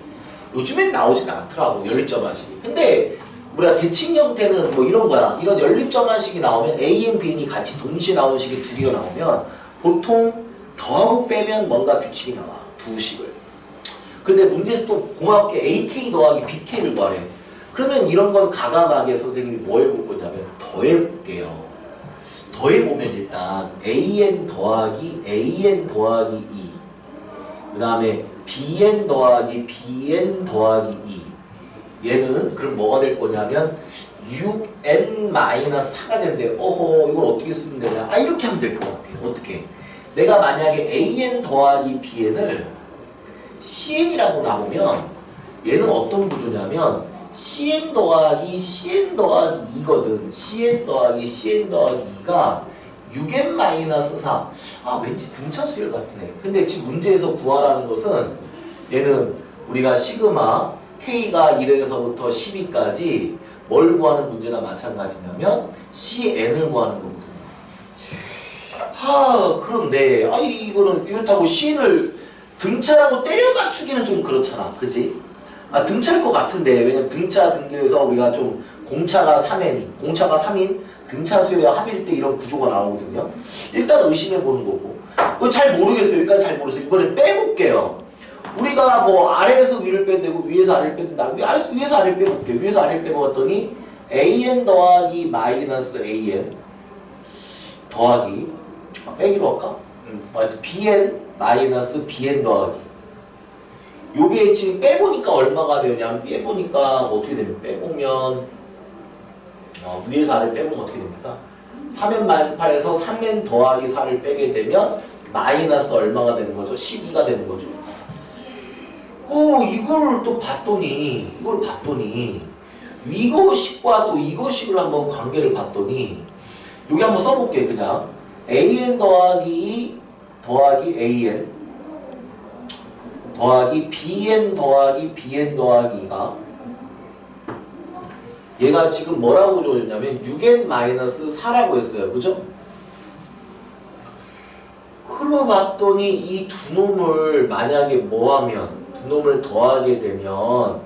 요즘엔 나오진 않더라고, 연립점화식이. 근데 우리가 대칭 형태는 뭐 이런 거야. 이런 연립점화식이 나오면 A랑 B는 같이 동시에 나오는 식이 두 개가 나오면 보통 더하고 빼면 뭔가 규칙이 나와. 두 식을. 근데 문제에서 또 고맙게 AK 더하기 BK를 구하래. 그러면 이런 건 가감하게 선생님이 뭐 해볼 거냐면 더해볼게요. 더해보면 일단 AN 더하기 2 그 다음에 bn 더하기 bn 더하기 2 얘는 그럼 뭐가 될 거냐면 6n-4가 된대. 어허 이걸 어떻게 쓰면 되냐. 아 이렇게 하면 될 것 같아. 어떻게 내가 만약에 an 더하기 bn을 cn이라고 나오면 얘는 어떤 구조냐면 cn 더하기 cn 더하기 2거든. cn 더하기 cn 더하기 2가 6n-4. 아 왠지 등차 수열 같네. 근데 지금 문제에서 구하라는 것은 얘는 우리가 시그마 k가 1에서부터 12까지 뭘 구하는 문제나 마찬가지냐면 cn을 구하는 거거든요. 그런데 이거는 이렇다고 cn을 등차라고 때려 맞추기는 좀 그렇잖아. 그지? 등차일 것 같은데 왜냐면 등차 등교에서 우리가 좀 공차가 3인 등차 수열의 합일 때 이런 구조가 나오거든요. 일단 의심해 보는 거고. 이거 잘 모르겠어요. 여기까지 잘 모르겠어요. 이번에 빼볼게요. 우리가 뭐 아래에서 위를 빼도 되고 위에서 아래를 빼도 된다. 위에서 아래를 빼볼게요. 위에서 아래를 빼봤더니 an 더하기 마이너스 an 더하기 빼기로 할까? bn 마이너스 bn 더하기 요게 지금 빼보니까 얼마가 되냐면 빼보니까 어떻게 되면 빼보면 위에서 아래를 빼보면 어떻게 됩니까? 3n 마이너스 8에서 3n 더하기 4를 빼게 되면 마이너스 얼마가 되는 거죠? 12가 되는 거죠. 이걸 또 봤더니 이거식과 또 이거식을 한번 관계를 봤더니 여기 한번 써볼게. 그냥 an 더하기 an 더하기 bn 더하기 bn 더하기가 얘가 지금 뭐라고 줘줬냐면 6n-4라고 했어요. 그죠? 그러봤더니 이 두 놈을 만약에 뭐하면 두 놈을 더하게 되면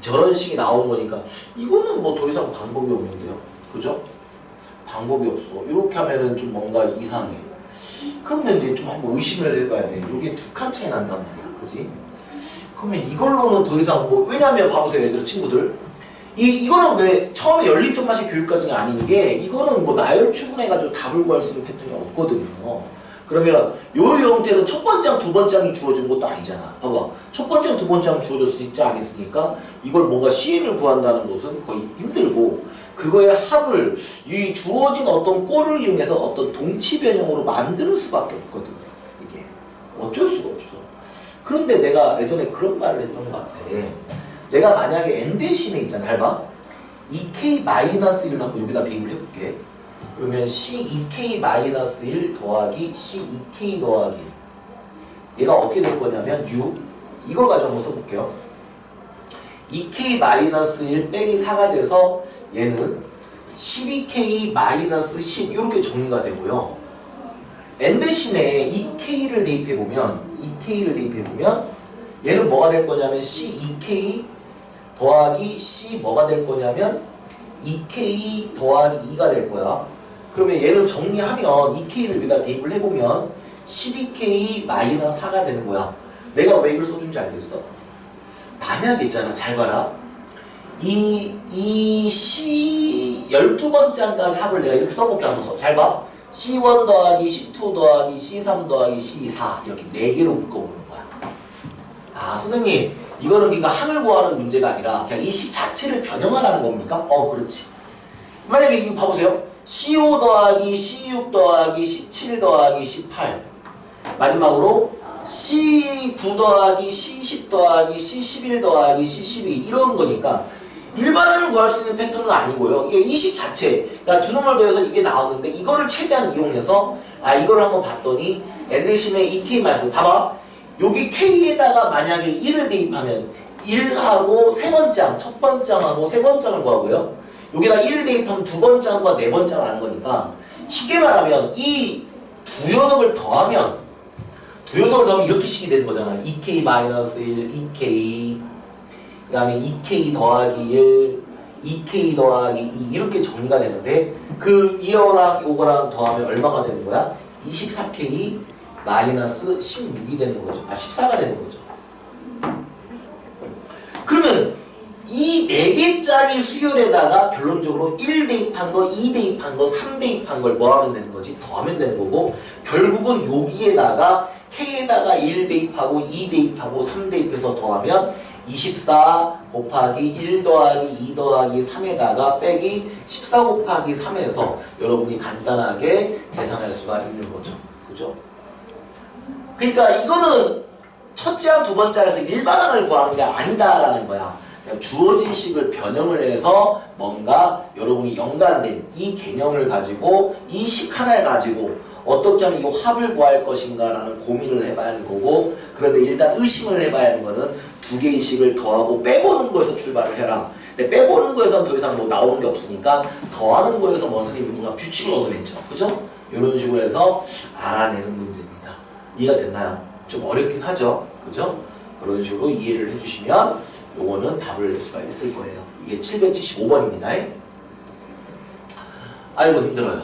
저런 식이 나오는 거니까 이거는 뭐 더 이상 방법이 없는데요. 그죠? 방법이 없어. 이렇게 하면은 좀 뭔가 이상해. 그러면 이제 좀 한번 의심을 해봐야 돼. 이게 두 칸 차이 난단 말이야. 그지? 그러면 이걸로는 더 이상 뭐 왜냐면 봐보세요 얘들아 친구들 이거는 왜 처음에 연립전마식 교육과정이 아닌 게 이거는 뭐 나열 추분해가지고 답을 구할 수 있는 패턴이 없거든요. 그러면 요 형태는 첫 번째 장, 두 번째 장이 주어진 것도 아니잖아. 봐봐. 첫 번째 장, 두 번째 장 주어졌으니까 안 했으니까 이걸 뭔가 CN을 구한다는 것은 거의 힘들고 그거의 합을 이 주어진 어떤 꼴을 이용해서 어떤 동치 변형으로 만드는 수밖에 없거든요. 이게 어쩔 수가 없어. 그런데 내가 예전에 그런 말을 했던 것 같아. 내가 만약에 n 대신에 있잖아. 해봐. 2k-1을 한번 여기다 대입을 해볼게. 그러면 c2k-1 더하기 c2k 더하기 1 얘가 어떻게 될 거냐면 6 이걸 가지고 한번 써볼게요. 2k-1 빼기 4가 돼서 얘는 12k-10 이렇게 정리가 되고요. n 대신에 2k를 대입해보면 얘는 뭐가 될 거냐면 c2k 더하기 c 뭐가 될 거냐면 2k 더하기 2가 될 거야. 그러면 얘를 정리하면 2k를 여기다 대입을 해보면 12k-4가 되는 거야. 내가 왜 이걸 써준지 알겠어? 만약에 있잖아. 잘 봐라. 이 C 12번째 장까지 합을 내가 이렇게 써볼게 하소서. 잘 봐. C1 더하기 C2 더하기 C3 더하기 C4 이렇게 4개로 묶어보는 거야. 선생님 이거는 그러니까 함을 구하는 문제가 아니라 그냥 이 식 자체를 변형하라는 겁니까? 그렇지. 만약에 이거 봐보세요. C5 더하기 C6 더하기 C7 더하기 C8 마지막으로 C9 더하기 C10 더하기 C11 더하기 C12 이런 거니까 일반함을 구할 수 있는 패턴은 아니고요. 이게 이 식 자체 그러니까 두 놈을 더해서 이게 나왔는데 이거를 최대한 이용해서 이거를 한번 봤더니 n 대신에 2k 마이너스 봐봐. 여기 k에다가 만약에 1을 대입하면 1하고 세 번째 장, 첫 번째 장하고 세 번째 장을 구하고요. 여기다 1 대입하면 두 번째 장과 네 번째 장을 하는 거니까 쉽게 말하면 이 두 녀석을 더하면 이렇게 식이 되는 거잖아. 2k-1, 2k 그 다음에 2k 더하기 1, 2k 더하기 2 이렇게 정리가 되는데 그 이거랑 요거랑 더하면 얼마가 되는 거야? 24k 마이너스 16이 되는 거죠. 14가 되는 거죠. 그러면 이 4개짜리 수열에다가 결론적으로 1 대입한 거, 2 대입한 거, 3 대입한 걸 뭐 하면 되는 거지? 더하면 되는 거고 결국은 여기에다가 K에다가 1 대입하고 2 대입하고 3 대입해서 더하면 24 곱하기 1 더하기 2 더하기 3에다가 빼기 14 곱하기 3에서 여러분이 간단하게 계산할 수가 있는 거죠. 그죠? 그러니까 이거는 첫째 항 두 번째 항에서 일반항을 구하는 게 아니다라는 거야. 그냥 주어진 식을 변형을 해서 뭔가 여러분이 연관된 이 개념을 가지고 이 식 하나를 가지고 어떻게 하면 이 합을 구할 것인가라는 고민을 해봐야 하는 거고, 그런데 일단 의심을 해봐야 하는 거는 두 개의 식을 더하고 빼보는 거에서 출발을 해라. 근데 빼보는 거에서는 더 이상 뭐 나오는 게 없으니까 더하는 거에서 뭐 선생님이 뭔가 규칙을 얻어냈죠. 그죠? 이런 식으로 해서 알아내는 문제입니다. 이해가 됐나요? 좀 어렵긴 하죠. 그죠? 그런 식으로 이해를 해주시면 요거는 답을 낼 수가 있을 거예요. 이게 775번입니다. 아이고 힘들어요.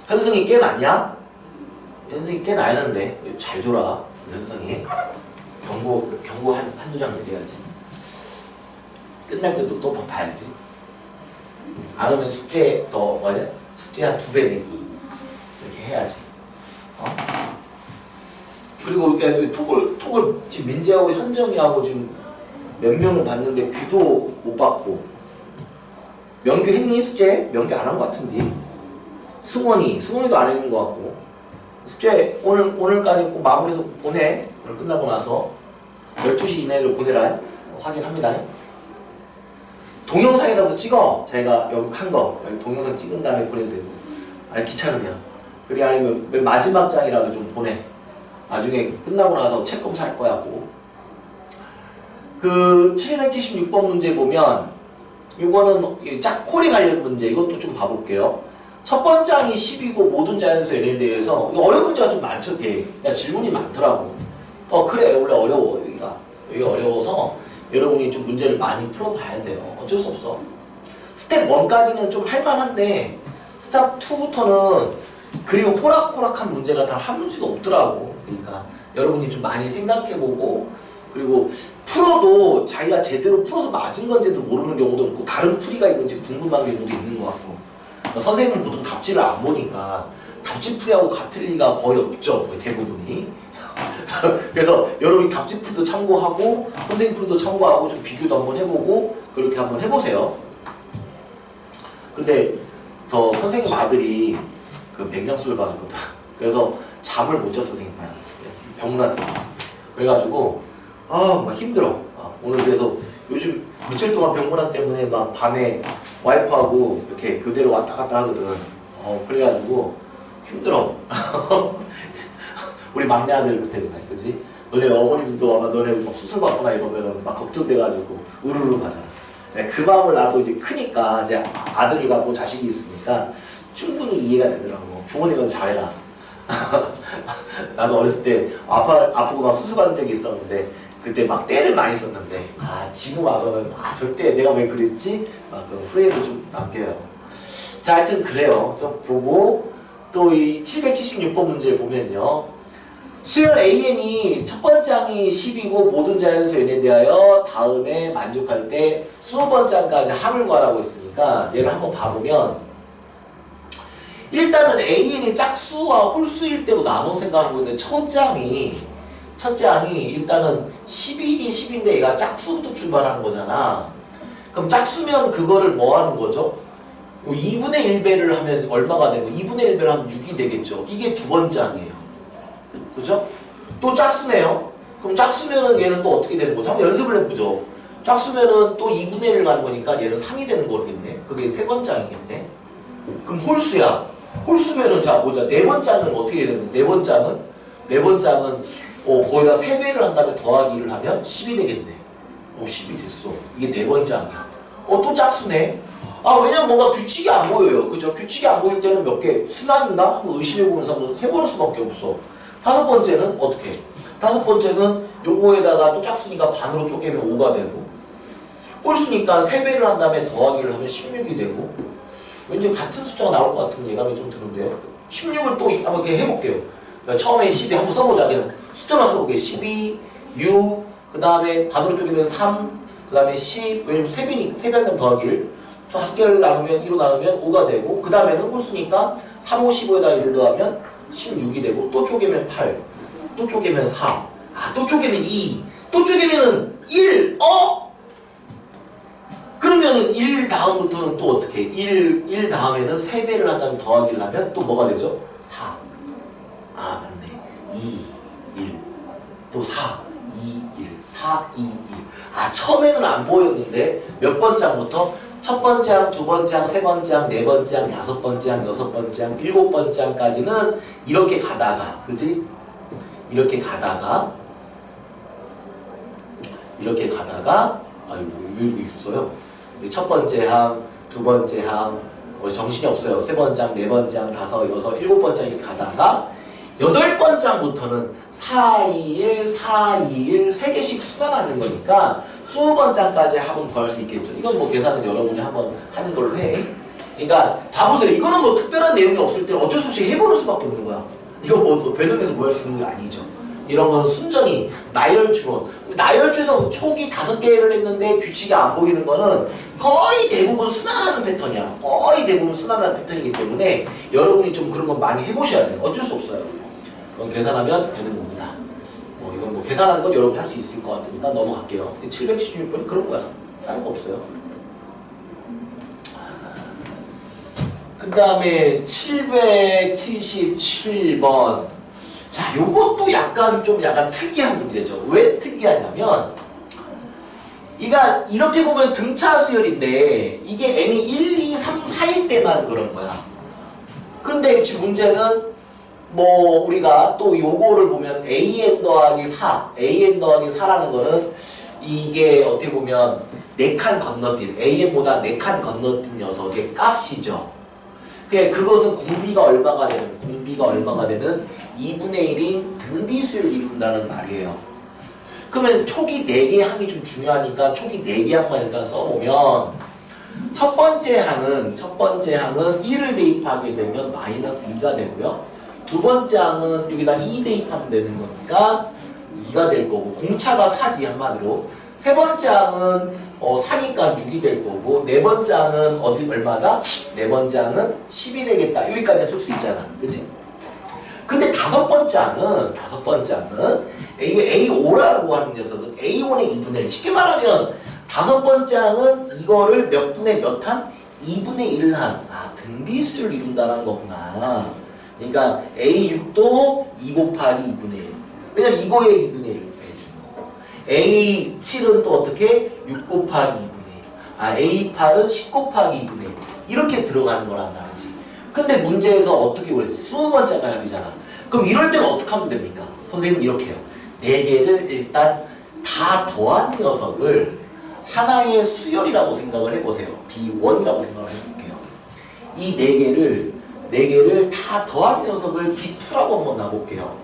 현승이 꽤 낫냐? 현승이 꽤 나였는데 잘 줘라. 우리 현승이 경고 한두 장 내려야지. 끝날 때도 또 봐야지. 안 오면 숙제 더 뭐냐? 숙제 한 2배 내기 이렇게 해야지. 그리고 톡을 지금 민재하고 현정이하고 지금 몇 명을 봤는데 귀도 못 받고. 명규 했니? 숙제? 명규 안 한 것 같은데. 승원이도 안 했는 것 같고. 숙제 오늘까지 꼭 마무리해서 보내. 오늘 끝나고 나서 12시 이내로 보내라. 확인합니다. 동영상이라도 찍어. 자기가 여기 한 거 동영상 찍은 다음에 보내도 되고. 아니 귀찮으면. 그래 아니면 맨 마지막 장이라도 좀 보내. 나중에 끝나고 나서 책검 살 거야고. 그 776번 문제 보면 이거는 짝콜이 관련 문제. 이것도 좀 봐볼게요. 첫 번째 항이 10이고 모든 자연수 n에 대해서 어려운 문제가 좀 많죠. 질문이 많더라고. 그래 원래 어려워. 여기가 어려워서 여러분이 좀 문제를 많이 풀어봐야 돼요. 어쩔 수 없어. 스텝 1까지는 좀 할만한데 스텝 2부터는 그리 호락호락한 문제가 단 한 문제도 없더라고. 그러니까 여러분이 좀 많이 생각해보고, 그리고 풀어도 자기가 제대로 풀어서 맞은 건지도 모르는 경우도 있고 다른 풀이가 있는지 궁금한 경우도 있는 것 같고. 그러니까 선생님은 보통 답지를 안 보니까 답지 풀이하고 같을 리가 거의 없죠. 거의 대부분이. 그래서 여러분이 답지 풀도 참고하고 선생님 풀도 참고하고 좀 비교도 한번 해보고 그렇게 한번 해보세요. 근데 저 선생님 아들이 그 맹장수를 받았거든. 그래서 잠을 못 잤어. 선생님 많이 병문안. 그래가지고 막 힘들어. 오늘 그래서 요즘 며칠 동안 병문안 때문에 막 밤에 와이프하고 이렇게 교대로 왔다 갔다 하거든. 그래가지고 힘들어. 우리 막내 아들 그때 그래, 그지? 너네 어머님들도 아마 너네 막 수술 받거나 이러면은 막 걱정돼가지고 우르르 가잖아. 그 마음을 나도 이제 크니까 이제 아들을 갖고 자식이 있으니까 충분히 이해가 되더라고. 부모님은 잘해라. 나도 어렸을 때 아프고 막 수술 받은 적이 있었는데 그때 막 때를 많이 썼는데 지금 와서는 절대 내가 왜 그랬지? 막 그런 후회도 좀 남겨요. 자, 하여튼 그래요. 좀 보고 또 이 776번 문제를 보면요. 수열 AN이 첫 번째 항이 10이고 모든 자연수 n에 대하여 다음에 만족할 때 수십 번째 항까지 합을 구하라고 했으니까 얘를 한번 봐보면 일단은 AN이 짝수와 홀수일 때로 나눠 생각하고 있는데 첫째 항이 일단은 10이긴 10인데 얘가 짝수부터 출발하는 거잖아. 그럼 짝수면 그거를 뭐 하는 거죠? 2분의 1배를 하면 얼마가 되고 2분의 1배를 하면 6이 되겠죠. 이게 두 번째 항이에요. 그죠? 또 짝수네요. 그럼 짝수면은 얘는 또 어떻게 되는 거죠? 한번 연습을 해보죠. 짝수면은 또 2분의 1을 가는 거니까 얘는 3이 되는 거겠네. 그게 세 번째 항이겠네. 그럼 홀수야. 홀수면은 자 보자. 네 번째 항은 어떻게 되는 거야? 네 번째 항은 거기다 3배를 한 다음에 더하기를 하면 10이 되겠네. 10이 됐어. 이게 네 번째 항이야. 또 짝수네. 왜냐면 뭔가 규칙이 안 보여요. 그죠? 규칙이 안 보일 때는 몇 개 순환인가? 한번 의심해보면서 한번 해보는 수밖에 없어. 다섯 번째는 어떻게? 다섯 번째는 요거에다가 또 짝수니까 반으로 쪼개면 5가 되고 홀수니까 3배를 한 다음에 더하기를 하면 16이 되고 왠지 같은 숫자가 나올 것 같은 예감이 좀 드는데요. 16을 또 한번 이렇게 해볼게요. 그러니까 처음에 12 한번 써보자. 그냥 숫자만 써볼게요. 12, 6, 그 다음에 반으로 쪼개면 3, 그 다음에 10, 왜냐면 3배 한 다음 더하기를 5개를 나누면 2로 나누면 5가 되고 그 다음에는 홀수니까 3, 5, 15에다가 1 더하면 16이 되고 또 쪼개면 8, 또 쪼개면 4. 또 쪼개면 2. 또 쪼개면 1. 그러면은 1 다음부터는 또 어떻게? 1 다음에는 3배를 한다면 더하기를 하면 또 뭐가 되죠? 4. 맞네. 2, 1. 또 4, 2, 1. 4, 2, 1. 처음에는 안 보였는데 몇 번장부터? 첫 번째 항, 두 번째 항, 세 번째 항, 네 번째 항, 다섯 번째 항, 여섯 번째 항, 일곱 번째 항까지는 이렇게 가다가, 그지? 이렇게 가다가, 왜 이렇게 있어요? 첫 번째 항, 두 번째 항, 정신이 없어요. 세 번째 항, 네 번째 항, 다섯, 여섯, 일곱 번째 항 이렇게 가다가, 여덟 번째 항부터는 4, 2, 1, 4, 2, 1, 3개씩 순환하는 거니까 20번째 항까지 합은 구할 수 있겠죠. 이건 뭐 계산은 여러분이 한번 하는 걸로 해. 그러니까 봐보세요. 이거는 뭐 특별한 내용이 없을 때는 어쩔 수 없이 해보는 수밖에 없는 거야. 이거 뭐 배경에서 구할 수 있는 게 아니죠. 이런 건 순전히 나열추론. 나열추에서 촉이 5개를 했는데 규칙이 안 보이는 거는 거의 대부분 순환하는 패턴이야. 거의 대부분 순환하는 패턴이기 때문에 여러분이 좀 그런 건 많이 해보셔야 돼요. 어쩔 수 없어요. 그건 계산하면 되는 겁니다. 이건 뭐 계산하는 건 여러분이 할 수 있을 것 같으니까 넘어갈게요. 776번이 그런 거야. 다른 거 없어요. 그 다음에 777번. 자, 요것도 약간 특이한 문제죠. 왜 특이하냐면, 이렇게 보면 등차 수열인데, 이게 n이 1, 2, 3, 4일 때만 그런 거야. 그런데 지금 문제는, 우리가 또 요거를 보면 an 더하기 4, an 더하기 4라는 거는, 이게 어떻게 보면 4칸 건너뛴, an보다 4칸 건너뛴 녀석의 값이죠. 그것은 공비가 얼마가 되는 2분의 1인 등비수를 이룬다는 말이에요. 그러면 촉이 4개 항이 좀 중요하니까 촉이 4개 항만 일단 써보면 첫 번째 항은 1을 대입하게 되면 마이너스 2가 되고요. 두 번째 항은 여기다 2 대입하면 되는 거니까 2가 될 거고 공차가 4지 한마디로. 세 번째 항은 4니까 6이 될 거고 네 번째 항은 얼마다? 네 번째 항은 10이 되겠다. 여기까지 쓸 수 있잖아. 그치? 근데 다섯 번째 항은 이게 A5라고 하는 녀석은 A5의 2분의 1. 쉽게 말하면 다섯 번째 항은 이거를 몇 분의 몇 항? 2분의 1 항. 등비수를 이룬다는 거구나. 그러니까 A6도 2 곱하기 2분의 1. 왜냐면 이거에 2분의 1을 빼주는 거고. A7은 또 어떻게? 6 곱하기 2분의 1. A8은 10 곱하기 2분의 1. 이렇게 들어가는 거란 말이지. 근데 문제에서 어떻게 그랬어요? 20번째가 합이잖아. 그럼 이럴 때는 어떻게 하면 됩니까? 선생님은 이렇게 해요. 4개를 일단 다 더한 녀석을 하나의 수열이라고 생각을 해보세요. B1이라고 생각을 해볼게요. 이 4개를 다 더한 녀석을 B2라고 한번 놔볼게요.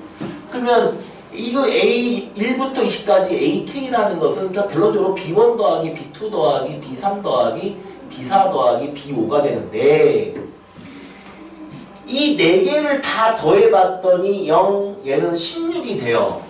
그러면 이거 A1부터 20까지 AK라는 것은 그러니까 결론적으로 B1 더하기 B2 더하기 B3 더하기 B4 더하기 B5가 되는데 이 4개를 다 더해봤더니 0, 얘는 16이 돼요.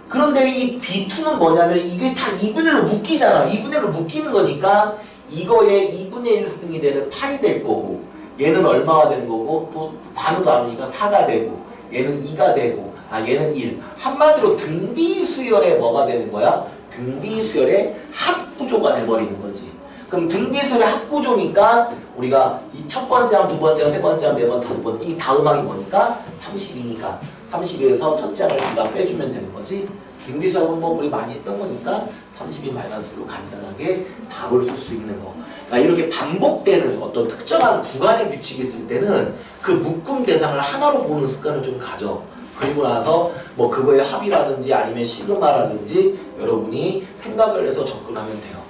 그런데 이 B2는 뭐냐면 이게 다 2분의 1로 묶이잖아. 2분의 1로 묶이는 거니까 이거에 2분의 1승이 되는 8이 될 거고 얘는 얼마가 되는 거고 또 반으로 나누니까 4가 되고 얘는 2가 되고 얘는 1. 한마디로 등비수열의 뭐가 되는 거야? 등비수열의 합구조가 돼버리는 거지. 그럼 등비수열의 합구조니까 우리가 이 첫 번째 항, 두 번째 항, 세 번째 항, 네 번, 다섯 번 이 다음 항이 뭐니까? 30이니까 30에서 첫째 항을 우리가 빼주면 되는 거지. 등비수열은 뭐 우리 많이 했던 거니까 32 마이너스로 간단하게 답을 쓸 수 있는 거. 그러니까 이렇게 반복되는 어떤 특정한 구간의 규칙이 있을 때는 그 묶음 대상을 하나로 보는 습관을 좀 가져. 그리고 나서 뭐 그거의 합이라든지 아니면 시그마라든지 여러분이 생각을 해서 접근하면 돼요.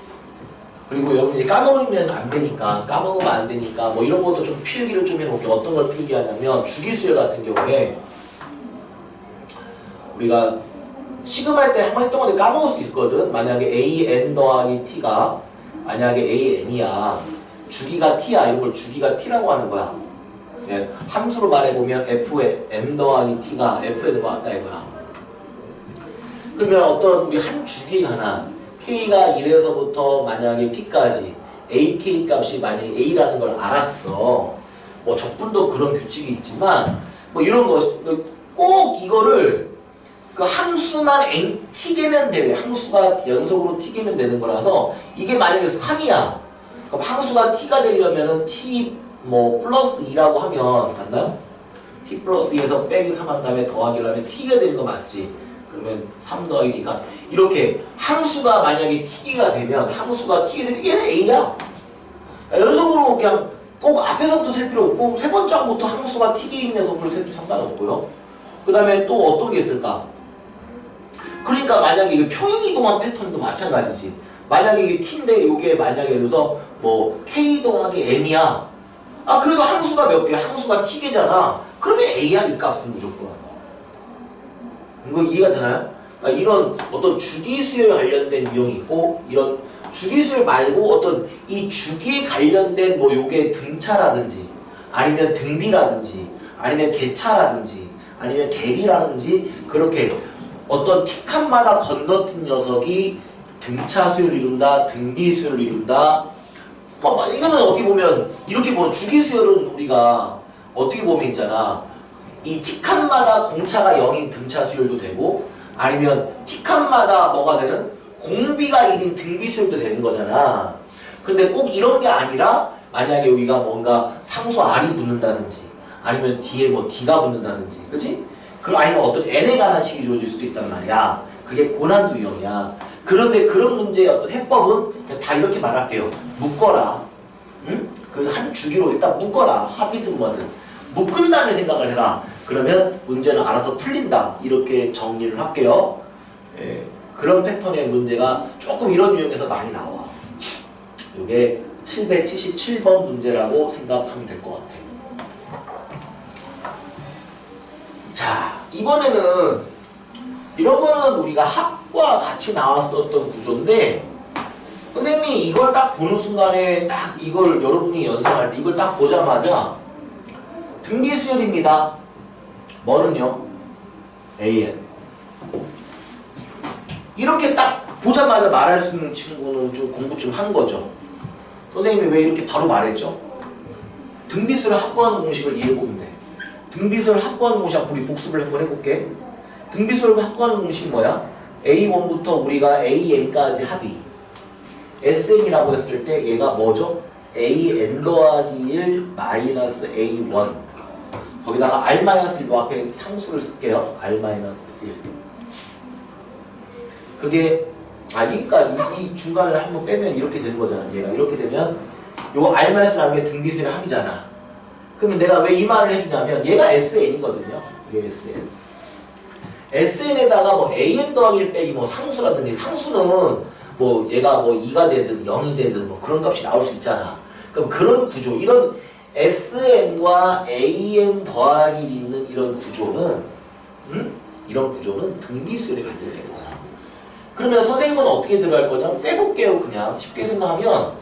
그리고 여러분 이제 까먹으면 안 되니까 뭐 이런 것도 좀 필기를 좀 해놓을게요. 어떤 걸 필기하냐면 주기수열 같은 경우에 우리가 시그마할 때 한번 했던 건데 까먹을 수 있거든. 만약에 AN 더하기 T가 만약에 AN이야. 주기가 T야. 이런 걸 주기가 T라고 하는 거야. 예, 함수로 말해보면 F의 N 더하기 T가 F에 것 같다 이거야. 그러면 어떤 우리 한 주기 하나 K가 1에서부터 만약에 T까지 AK 값이 만약에 A라는 걸 알았어. 뭐 적분도 그런 규칙이 있지만 뭐 이런 거 꼭 이거를 그 함수만 t개면 되네. 함수가 연속으로 t개면 되는 거라서 이게 만약에 3이야. 그럼 함수가 t가 되려면은 t 뭐 플러스 2라고 하면 맞나요? t 플러스 2에서 빼기 3 한 다음에 더하기를 하면 t가 되는 거 맞지? 그러면 3 더하기니까 이렇게 함수가 만약에 t가 되면 함수가 t가 되면 얘는 a야. 연속으로 그냥 꼭 앞에서부터 셀 필요 없고 세 번째 항부터 함수가 t개인 녀석으로 세도 상관없고요. 그 다음에 또 어떤 게 있을까? 그러니까 만약에 이게 평행이동한 패턴도 마찬가지지. 만약에 이게 t인데 이게 만약에 예를 들어서 뭐 k 더하기 m이야. 아 그래도 함수가 몇 개야? 함수가 t개잖아. 그러면 a야 이 값은 무조건. 이거 이해가 되나요? 그러니까 이런 어떤 주기수에 관련된 유형이 있고 이런 주기수 말고 어떤 이 주기에 관련된 뭐 요게 등차라든지 아니면 등비라든지 아니면 개차라든지 아니면 갭이라든지 그렇게 어떤 틱함마다 건너뛴 녀석이 등차 수열을 이룬다, 등비 수열을 이룬다. 이거는 어떻게 보면 이렇게 보면 주기 수열은 우리가 어떻게 보면 있잖아. 이 틱함마다 공차가 0인 등차 수열도 되고 아니면 틱함마다 뭐가 되는 공비가 1인 등비 수열도 되는 거잖아. 근데 꼭 이런 게 아니라 만약에 여기가 뭔가 상수 R이 붙는다든지 아니면 뒤에 뭐 D가 붙는다든지 그치? 아니면 어떤 n에 관한 식이 주어질 수도 있단 말이야. 그게 고난도 유형이야. 그런데 그런 문제의 어떤 해법은 그냥 다 이렇게 말할게요. 묶어라. 응? 그 한 주기로 일단 묶어라. 합이든 뭐든. 묶은 다음에 생각을 해라. 그러면 문제는 알아서 풀린다. 이렇게 정리를 할게요. 예, 그런 패턴의 문제가 조금 이런 유형에서 많이 나와. 이게 777번 문제라고 생각하면 될 것 같아요. 자, 이번에는 이런 거는 우리가 학과 같이 나왔었던 구조인데 선생님이 이걸 딱 보는 순간에 딱 이걸 여러분이 연상할 때 이걸 딱 보자마자 등비수열입니다. 뭐는요? AN. 이렇게 딱 보자마자 말할 수 있는 친구는 좀 공부 좀 한 거죠. 선생님이 왜 이렇게 바로 말했죠? 등비수를 확보하는 공식을 이해해보면 돼. 등비수를 확보하는 공식 앞으로 우리 복습을 한번 해볼게. 등비수를 확보하는 공식이 뭐야? A1부터 우리가 AN까지 합이 SN이라고 했을 때 얘가 뭐죠? AN 더하기 1 마이너스 A1 거기다가 R-1 요 앞에 상수를 쓸게요. R-1 그게 그러니까 이 중간을 한번 빼면 이렇게 되는 거잖아. 얘가 이렇게 되면 요 R-1라는 게 등비수의 합이잖아. 그러면 내가 왜 이 말을 해주냐면 얘가 SN이거든요. 이게 SN. SN에다가 뭐 AN 더하기 1 빼기 뭐 상수라든지 상수는 뭐 얘가 뭐 2가 되든 0이 되든 뭐 그런 값이 나올 수 있잖아. 그럼 그런 구조, 이런 SN과 AN 더하기 1이 있는 이런 구조는 이런 구조는 등비수열에 관련된 거야. 그러면 선생님은 어떻게 들어갈 거냐? 빼볼게요. 그냥 쉽게 생각하면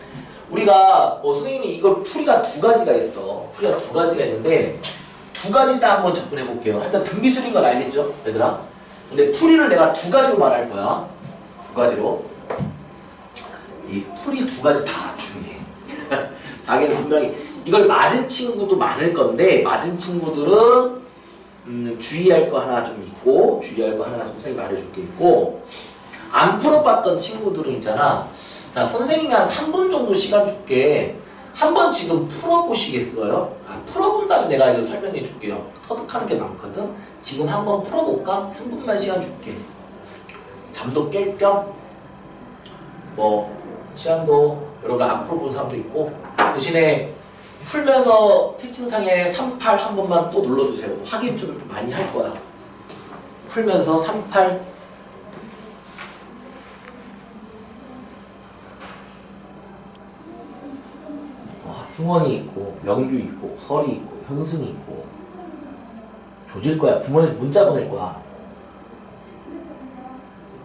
우리가 뭐 선생님이 이걸 풀이가 두 가지가 있어. 풀이가 두 가지가 있는데 두 가지 다 한번 접근해 볼게요. 일단 등비수열인 건 알겠죠? 얘들아? 근데 풀이를 내가 두 가지로 말할 거야. 두 가지로. 이 풀이 두 가지 다 중요해. 자기는 분명히 이걸 맞은 친구도 많을 건데 맞은 친구들은 주의할 거 하나 좀 있고 주의할 거 하나 좀 선생님이 말해줄 게 있고 안 풀어봤던 친구들은 있잖아. 자, 선생님이 한 3분 정도 시간 줄게. 한번 지금 풀어보시겠어요? 풀어본 다음에 내가 이거 설명해 줄게요. 터득하는 게 많거든. 지금 한번 풀어볼까? 3분만 시간 줄게. 잠도 깰 겸 뭐 시간도 여러 가 안 풀어본 사람도 있고 대신에 풀면서 채팅창에 38 한 번만 또 눌러주세요. 확인 좀 많이 할 거야. 풀면서 38 승원이 있고 명규 있고 설이 있고 현승이 있고 조질 거야. 부모님한테 문자 보낼 거야.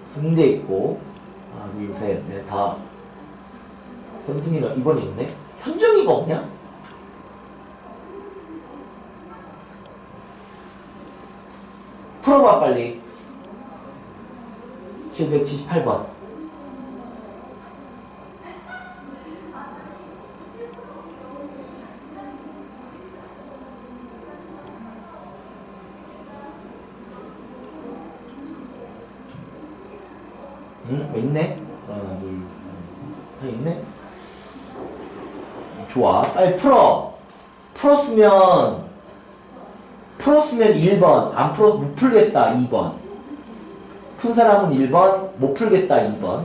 승재 있고 하나 둘셋넷 다 현승이가 이번에 있네. 현정이가 없냐? 풀어봐 빨리. 778번 응? 뭐 있네? 하나, 둘, 다 있네? 좋아. 빨리 풀어. 풀었으면 1번. 안 풀어서 못 풀겠다. 2번. 푼 사람은 1번. 못 풀겠다. 2번.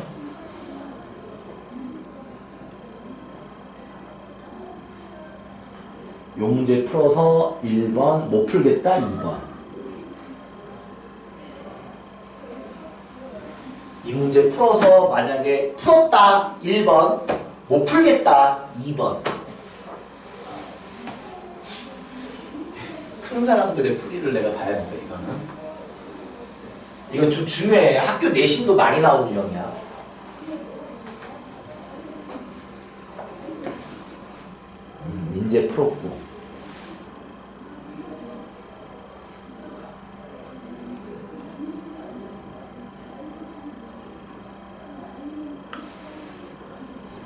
요 문제 풀어서 1번. 못 풀겠다. 2번. 이 문제 풀어서 만약에 풀었다. 1번. 못 풀겠다. 2번. 푸는 사람들의 풀이를 내가 봐야 된다. 이건 좀 중요해. 학교 내신도 많이 나오는 유형이야. 민재 풀었고.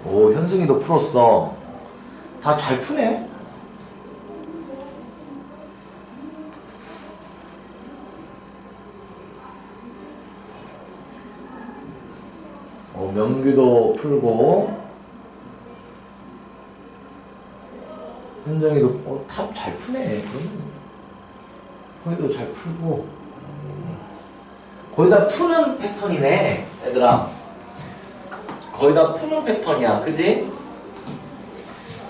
오, 현승이도 풀었어. 다 잘 푸네. 명규도 풀고, 현정이도 다 잘 푸네. 거기도 잘 풀고. 거의 다 푸는 패턴이네, 얘들아. 거의 다 푸는 패턴이야, 그지?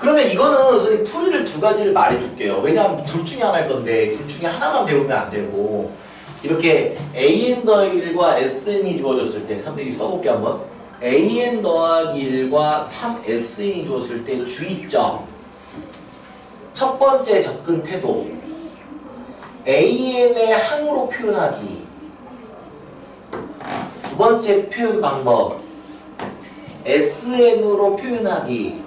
그러면 이거는 선생님 풀이를 두 가지를 말해줄게요. 왜냐하면 둘 중에 하나일 건데 둘 중에 하나만 배우면 안 되고, 이렇게 an 더하기 1과 sn이 주어졌을 때, 한번 여기 써볼게 한번. an 더하기 1과 3sn이 주어졌을 때 주의점. 첫 번째 접근 태도. an의 항으로 표현하기. 두 번째 표현 방법. sn으로 표현하기.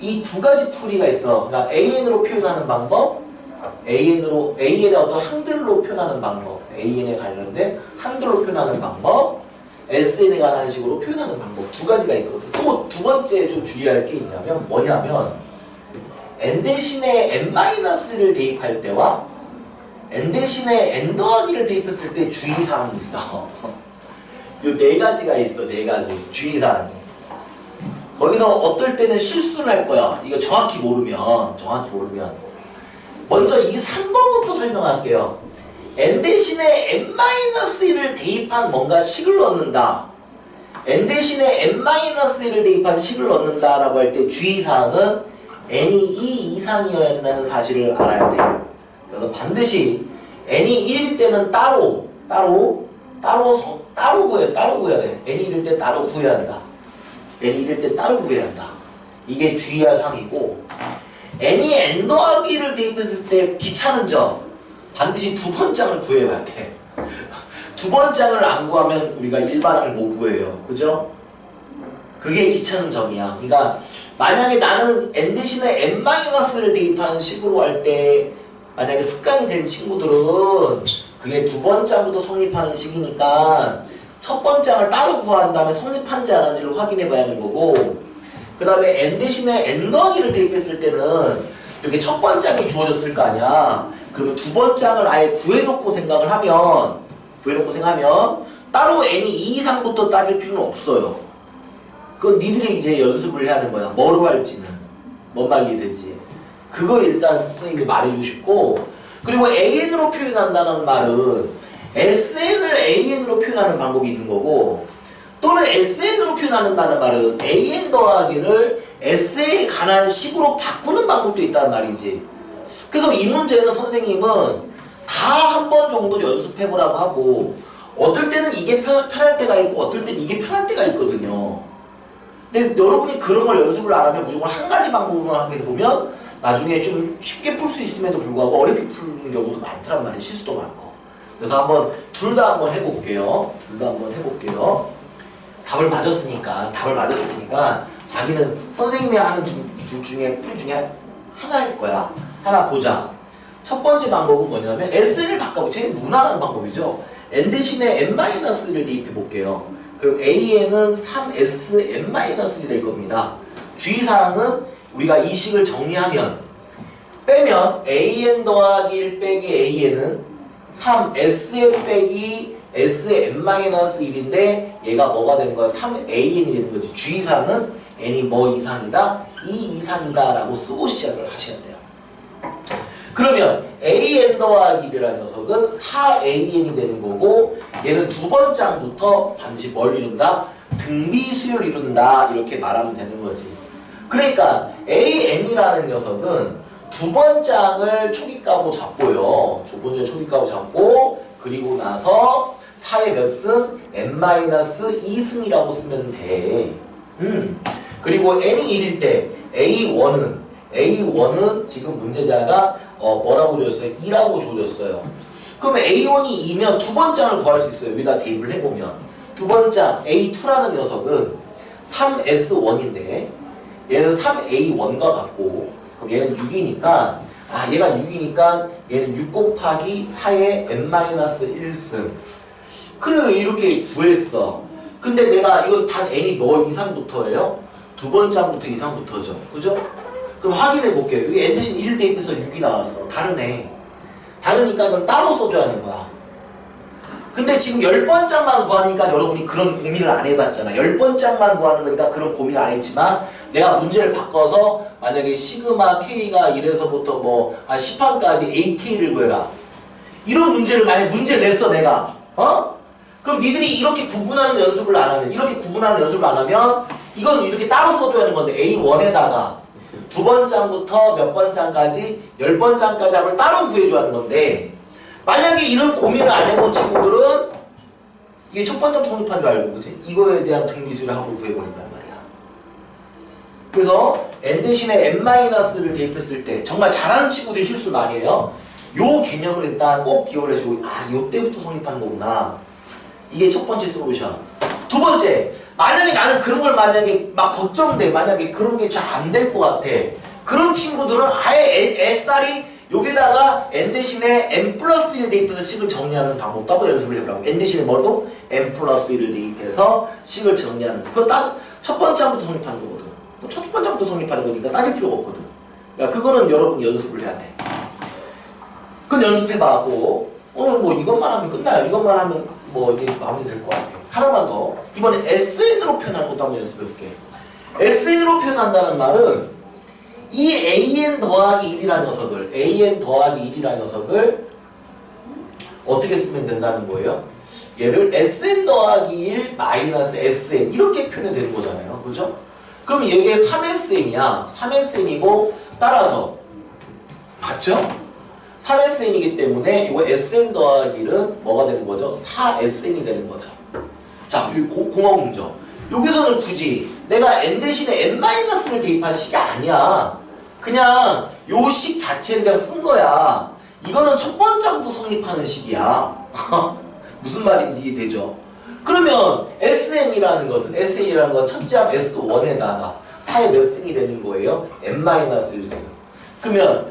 이 두 가지 풀이가 있어. 그러니까 an으로 표현하는 방법, an의 어떤 항들로 표현하는 방법, an에 관련된 항들로 표현하는 방법, sn에 관한 식으로 표현하는 방법 두 가지가 있거든. 또 두 번째 좀 주의할 게 있냐면 뭐냐면 n 대신에 n-를 대입할 때와 n 대신에 n 더하기를 대입했을 때 주의사항이 있어. 요 네 가지가 있어. 네 가지 주의사항이. 거기서 어떨 때는 실수를 할 거야. 이거 정확히 모르면. 먼저 이 3번부터 설명할게요. n 대신에 n-1을 대입한 뭔가 식을 넣는다. n 대신에 n-1을 대입한 식을 넣는다 라고 할 때 주의사항은 n이 2 이상이어야 한다는 사실을 알아야 돼. 그래서 반드시 n이 1일 때는 따로 구해야 돼. n이 1일 때 따로 구해야 한다. n이 1일 때 따로 구해야 한다. 이게 주의할 사항이고, n이 n 더하기를 대입했을 때 귀찮은 점, 반드시 두 번장을 구해야 돼. 두 번장을 안 구하면 우리가 일반항을 못 구해요. 그죠? 그게 귀찮은 점이야. 그러니까 만약에 나는 n 대신에 n-를 대입하는 식으로 할 때 만약에 습관이 된 친구들은 그게 두 번장부터 성립하는 식이니까 첫 번장을 따로 구한 다음에 성립한지 안 한지를 확인해 봐야 하는 거고, 그 다음에 n 대신에 n 더하기를 대입했을 때는 이렇게 첫 번장이 주어졌을 거 아니야. 그러면 두 번장을 아예 구해놓고 생각을 하면 따로 n이 2 이상부터 따질 필요는 없어요. 그건 니들이 이제 연습을 해야 하는 거야. 뭐로 할지는. 뭔 말이 되지? 그거 일단 선생님이 말해주고 싶고, 그리고 an으로 표현한다는 말은 sn을 an으로 표현하는 방법이 있는 거고, 또는 sn으로 표현한다는 말은 an 더하기를 s에 관한 식으로 바꾸는 방법도 있다는 말이지. 그래서 이 문제는 선생님은 다 한 번 정도 연습해보라고 하고, 어떨 때는 이게 편할 때가 있고 어떨 때는 이게 편할 때가 있거든요. 근데 여러분이 그런 걸 연습을 안 하면 무조건 한 가지 방법으로만 하게 보면 나중에 좀 쉽게 풀 수 있음에도 불구하고 어렵게 푸는 경우도 많더란 말이에요. 실수도 많고. 그래서 한번 둘 다 한번 해볼게요. 답을 맞았으니까 자기는 선생님이 하는 둘 중에 풀이 중에 하나일 거야. 하나 보자. 첫 번째 방법은 뭐냐면 sn을 바꿔보고, 제일 무난한 방법이죠. n 대신에 n-를 대입해 볼게요. 그럼 an은 3sn-1이 될 겁니다. 주의사항은 우리가 이 식을 정리하면 빼면 an 더하기 1 빼기 an은 3sn 빼기 S의 n-1인데 얘가 뭐가 되는 거야? 3AN이 되는 거지. G 이상은 n이 뭐 이상이다? 2 이상이다 라고 쓰고 시작을 하셔야 돼요. 그러면 AN 더하기 1이라는 녀석은 4AN이 되는 거고 얘는 두 번장부터 반드시 뭘 이룬다? 등비수를 이룬다 이렇게 말하면 되는 거지. 그러니까 AN이라는 녀석은 두 번장을 초기값으로 잡고요. 두 번째 초기값으로 잡고 그리고 나서 4의 몇 승? n-2승이라고 쓰면 돼. 그리고 n이 1일 때 A1은 지금 문제자가 뭐라고 줬어요? 2라고 줘줬어요. 그럼 A1이 2면 두 번장을 구할 수 있어요. 여기다 대입을 해보면 두 번장 A2라는 녀석은 3S1인데 얘는 3A1과 같고 그럼 얘는 6이니까 얘가 6이니까 얘는 6 곱하기 4의 n-1승. 그래요. 이렇게 구했어. 근데 내가 이건 단 n이 뭐 이상부터예요? 두 번장부터 이상부터죠. 그죠? 그럼 확인해 볼게요. 여기 n 대신 1 대입해서 6이 나왔어. 다르네. 다르니까 이건 따로 써줘야 하는 거야. 근데 지금 10번장만 구하니까 여러분이 그런 고민을 안 해봤잖아. 10번장만 구하는 거니까 그런 고민을 안 했지만 내가 문제를 바꿔서 만약에 시그마 K가 1에서부터 뭐 10항까지 AK를 구해라. 이런 문제를 만약에 문제를 냈어 내가. 그럼 니들이 이렇게 구분하는 연습을 안 하면 이건 이렇게 따로 써줘야 하는 건데 A1에다가 두 번장부터 몇 번장까지 10번장까지 합을 따로 구해줘야 하는 건데 만약에 이런 고민을 안 해본 친구들은 이게 첫 번째 성립한 줄 알고 그치? 이거에 대한 등비수를 하고 구해버린단 말이야. 그래서 n 대신에 n-를 대입했을 때 정말 잘하는 친구들이 실수 많이 해요. 요 개념을 일단 꼭 기억을 해주고 요때부터 성립하는 거구나. 이게 첫 번째 솔루션. 두 번째, 만약에 나는 그런 걸 만약에 막 걱정돼. 만약에 그런 게 잘 안 될 것 같아. 그런 친구들은 아예 SR이 여기다가 n 대신에 n 플러스 1 대입해서 식을 정리하는 방법도 한번 연습을 해보라고. n 대신에 뭐도? n 플러스 1을 대입해서 식을 정리하는 거. 그거 딱 첫 번째부터 성립하는 거거든. 첫 번째부터 성립하는 거니까 따질 필요가 없거든. 그러니까 그거는 여러분 연습을 해야 돼. 그건 연습해봐고 오늘 뭐 이것만 하면 끝나요. 이것만 하면 뭐 이제 마무리 될 것 같아요. 하나만 더. 이번에 SN으로 표현하는 것도 한번 연습해볼게. SN으로 표현한다는 말은 이 AN 더하기 1이라는 녀석을 어떻게 쓰면 된다는 거예요? 얘를 SN 더하기 1 마이너스 SN 이렇게 표현이 되는 거잖아요. 그죠? 그럼 여기에 3SN이야. 3SN이고 따라서 맞죠? 3SN이기 때문에 이거 SN 더하기 1은 뭐가 되는 거죠? 4SN이 되는 거죠. 자, 여기 공학 문제. 여기서는 굳이 내가 n 대신에 n-를 대입한 식이 아니야. 그냥 요 식 자체를 그냥 쓴 거야. 이거는 첫 번째부터 성립하는 식이야. 무슨 말인지 이해되죠? 그러면 SN이라는 건 첫째 항 S1에다가 4의 몇 승이 되는 거예요? n-1승. 그러면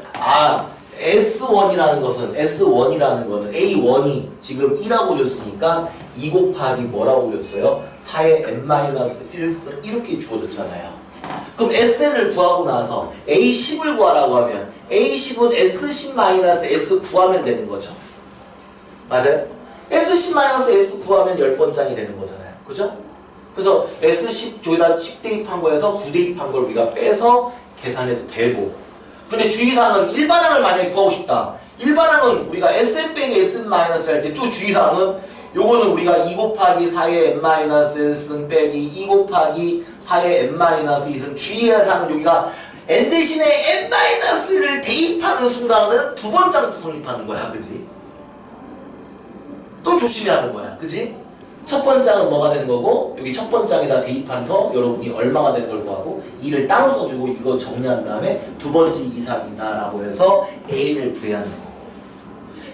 S1이라는 거는 A1이 지금 2라고 줬으니까 2 곱하기 뭐라고 줬어요? 4의 n-1승 이렇게 주어졌잖아요. 그럼 SN을 구하고 나서 A10을 구하라고 하면 A10은 S10-S 구하면 되는 거죠. 맞아요? S10-S 구하면 10번장이 되는 거잖아요. 그죠? 그래서 S10 저기다 10 대입한 거에서 9 대입한 걸 우리가 빼서 계산해도 되고 근데 주의사항은 일반항을 만약에 구하고 싶다. 일반항은 우리가 SN-SN- 할 때 또 주의사항은 요거는 우리가 2 곱하기 4의 n-1승 빼기 2 곱하기 4의 n-2승 주의해야 할 사항은 여기가 n 대신에 n-를 대입하는 순간은 두 번째부터 성립하는 거야. 그지? 또 조심해야 하는 거야. 그지? 첫 번장은 뭐가 되는 거고 여기 첫 번장에다 대입해서 여러분이 얼마가 되는 걸 구하고 2를 따로 써주고 이거 정리한 다음에 두 번째 이상이다 라고 해서 A를 구해야 하는 거고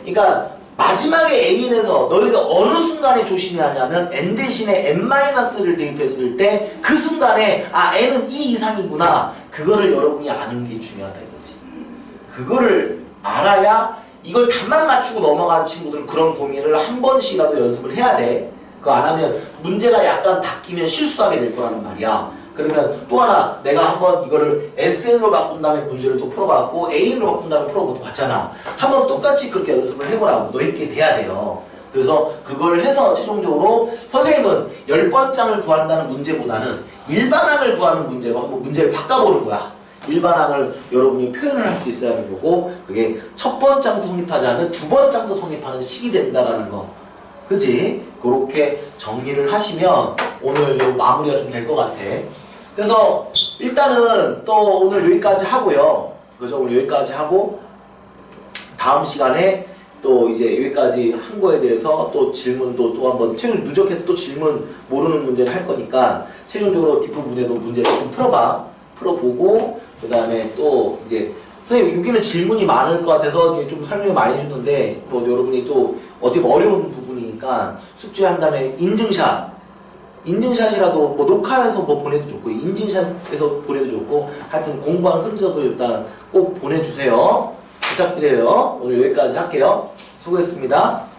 그러니까 마지막에 A에서 너희가 어느 순간에 조심해야 하냐면 n 대신에 n-를 대입했을 때 그 순간에 n은 2 이상이구나 그거를 여러분이 아는 게 중요하다 이거지. 그거를 알아야 이걸 답만 맞추고 넘어가는 친구들은 그런 고민을 한 번씩이라도 연습을 해야 돼. 그거 안 하면 문제가 약간 바뀌면 실수하게 될 거라는 말이야. 그러면 또 하나 내가 한번 이거를 SN으로 바꾼 다음에 문제를 또 풀어봤고 AN으로 바꾼 다음에 풀어봤잖아. 한번 똑같이 그렇게 연습을 해보라고. 너희끼리 돼야 돼요. 그래서 그걸 해서 최종적으로 선생님은 10번장을 구한다는 문제보다는 일반항을 구하는 문제로 한번 문제를 바꿔보는 거야. 일반항을 여러분이 표현을 할 수 있어야 하는 거고, 그게 첫 번장도 성립하지 않은 두 번장도 성립하는 식이 된다라는 거. 그지? 그렇게 정리를 하시면 오늘 요 마무리가 좀 될 것 같아. 그래서 일단은 또 오늘 여기까지 하고요. 그래서 오늘 여기까지 하고 다음 시간에 또 이제 여기까지 한 거에 대해서 또 질문도 또 한번 최종 누적해서 또 질문 모르는 문제를 할 거니까 최종적으로 뒷부분에도 문제를 좀 풀어보고 그 다음에 또 이제 선생님 여기는 질문이 많을 것 같아서 좀 설명을 많이 해줬는데 뭐 여러분이 또 어떻게 보면 어려운 부분이니까 숙제한 다음에 인증샷이라도 뭐 녹화해서 뭐 보내도 좋고 인증샷에서 보내도 좋고 하여튼 공부한 흔적을 일단 꼭 보내주세요. 부탁드려요. 오늘 여기까지 할게요. 수고했습니다.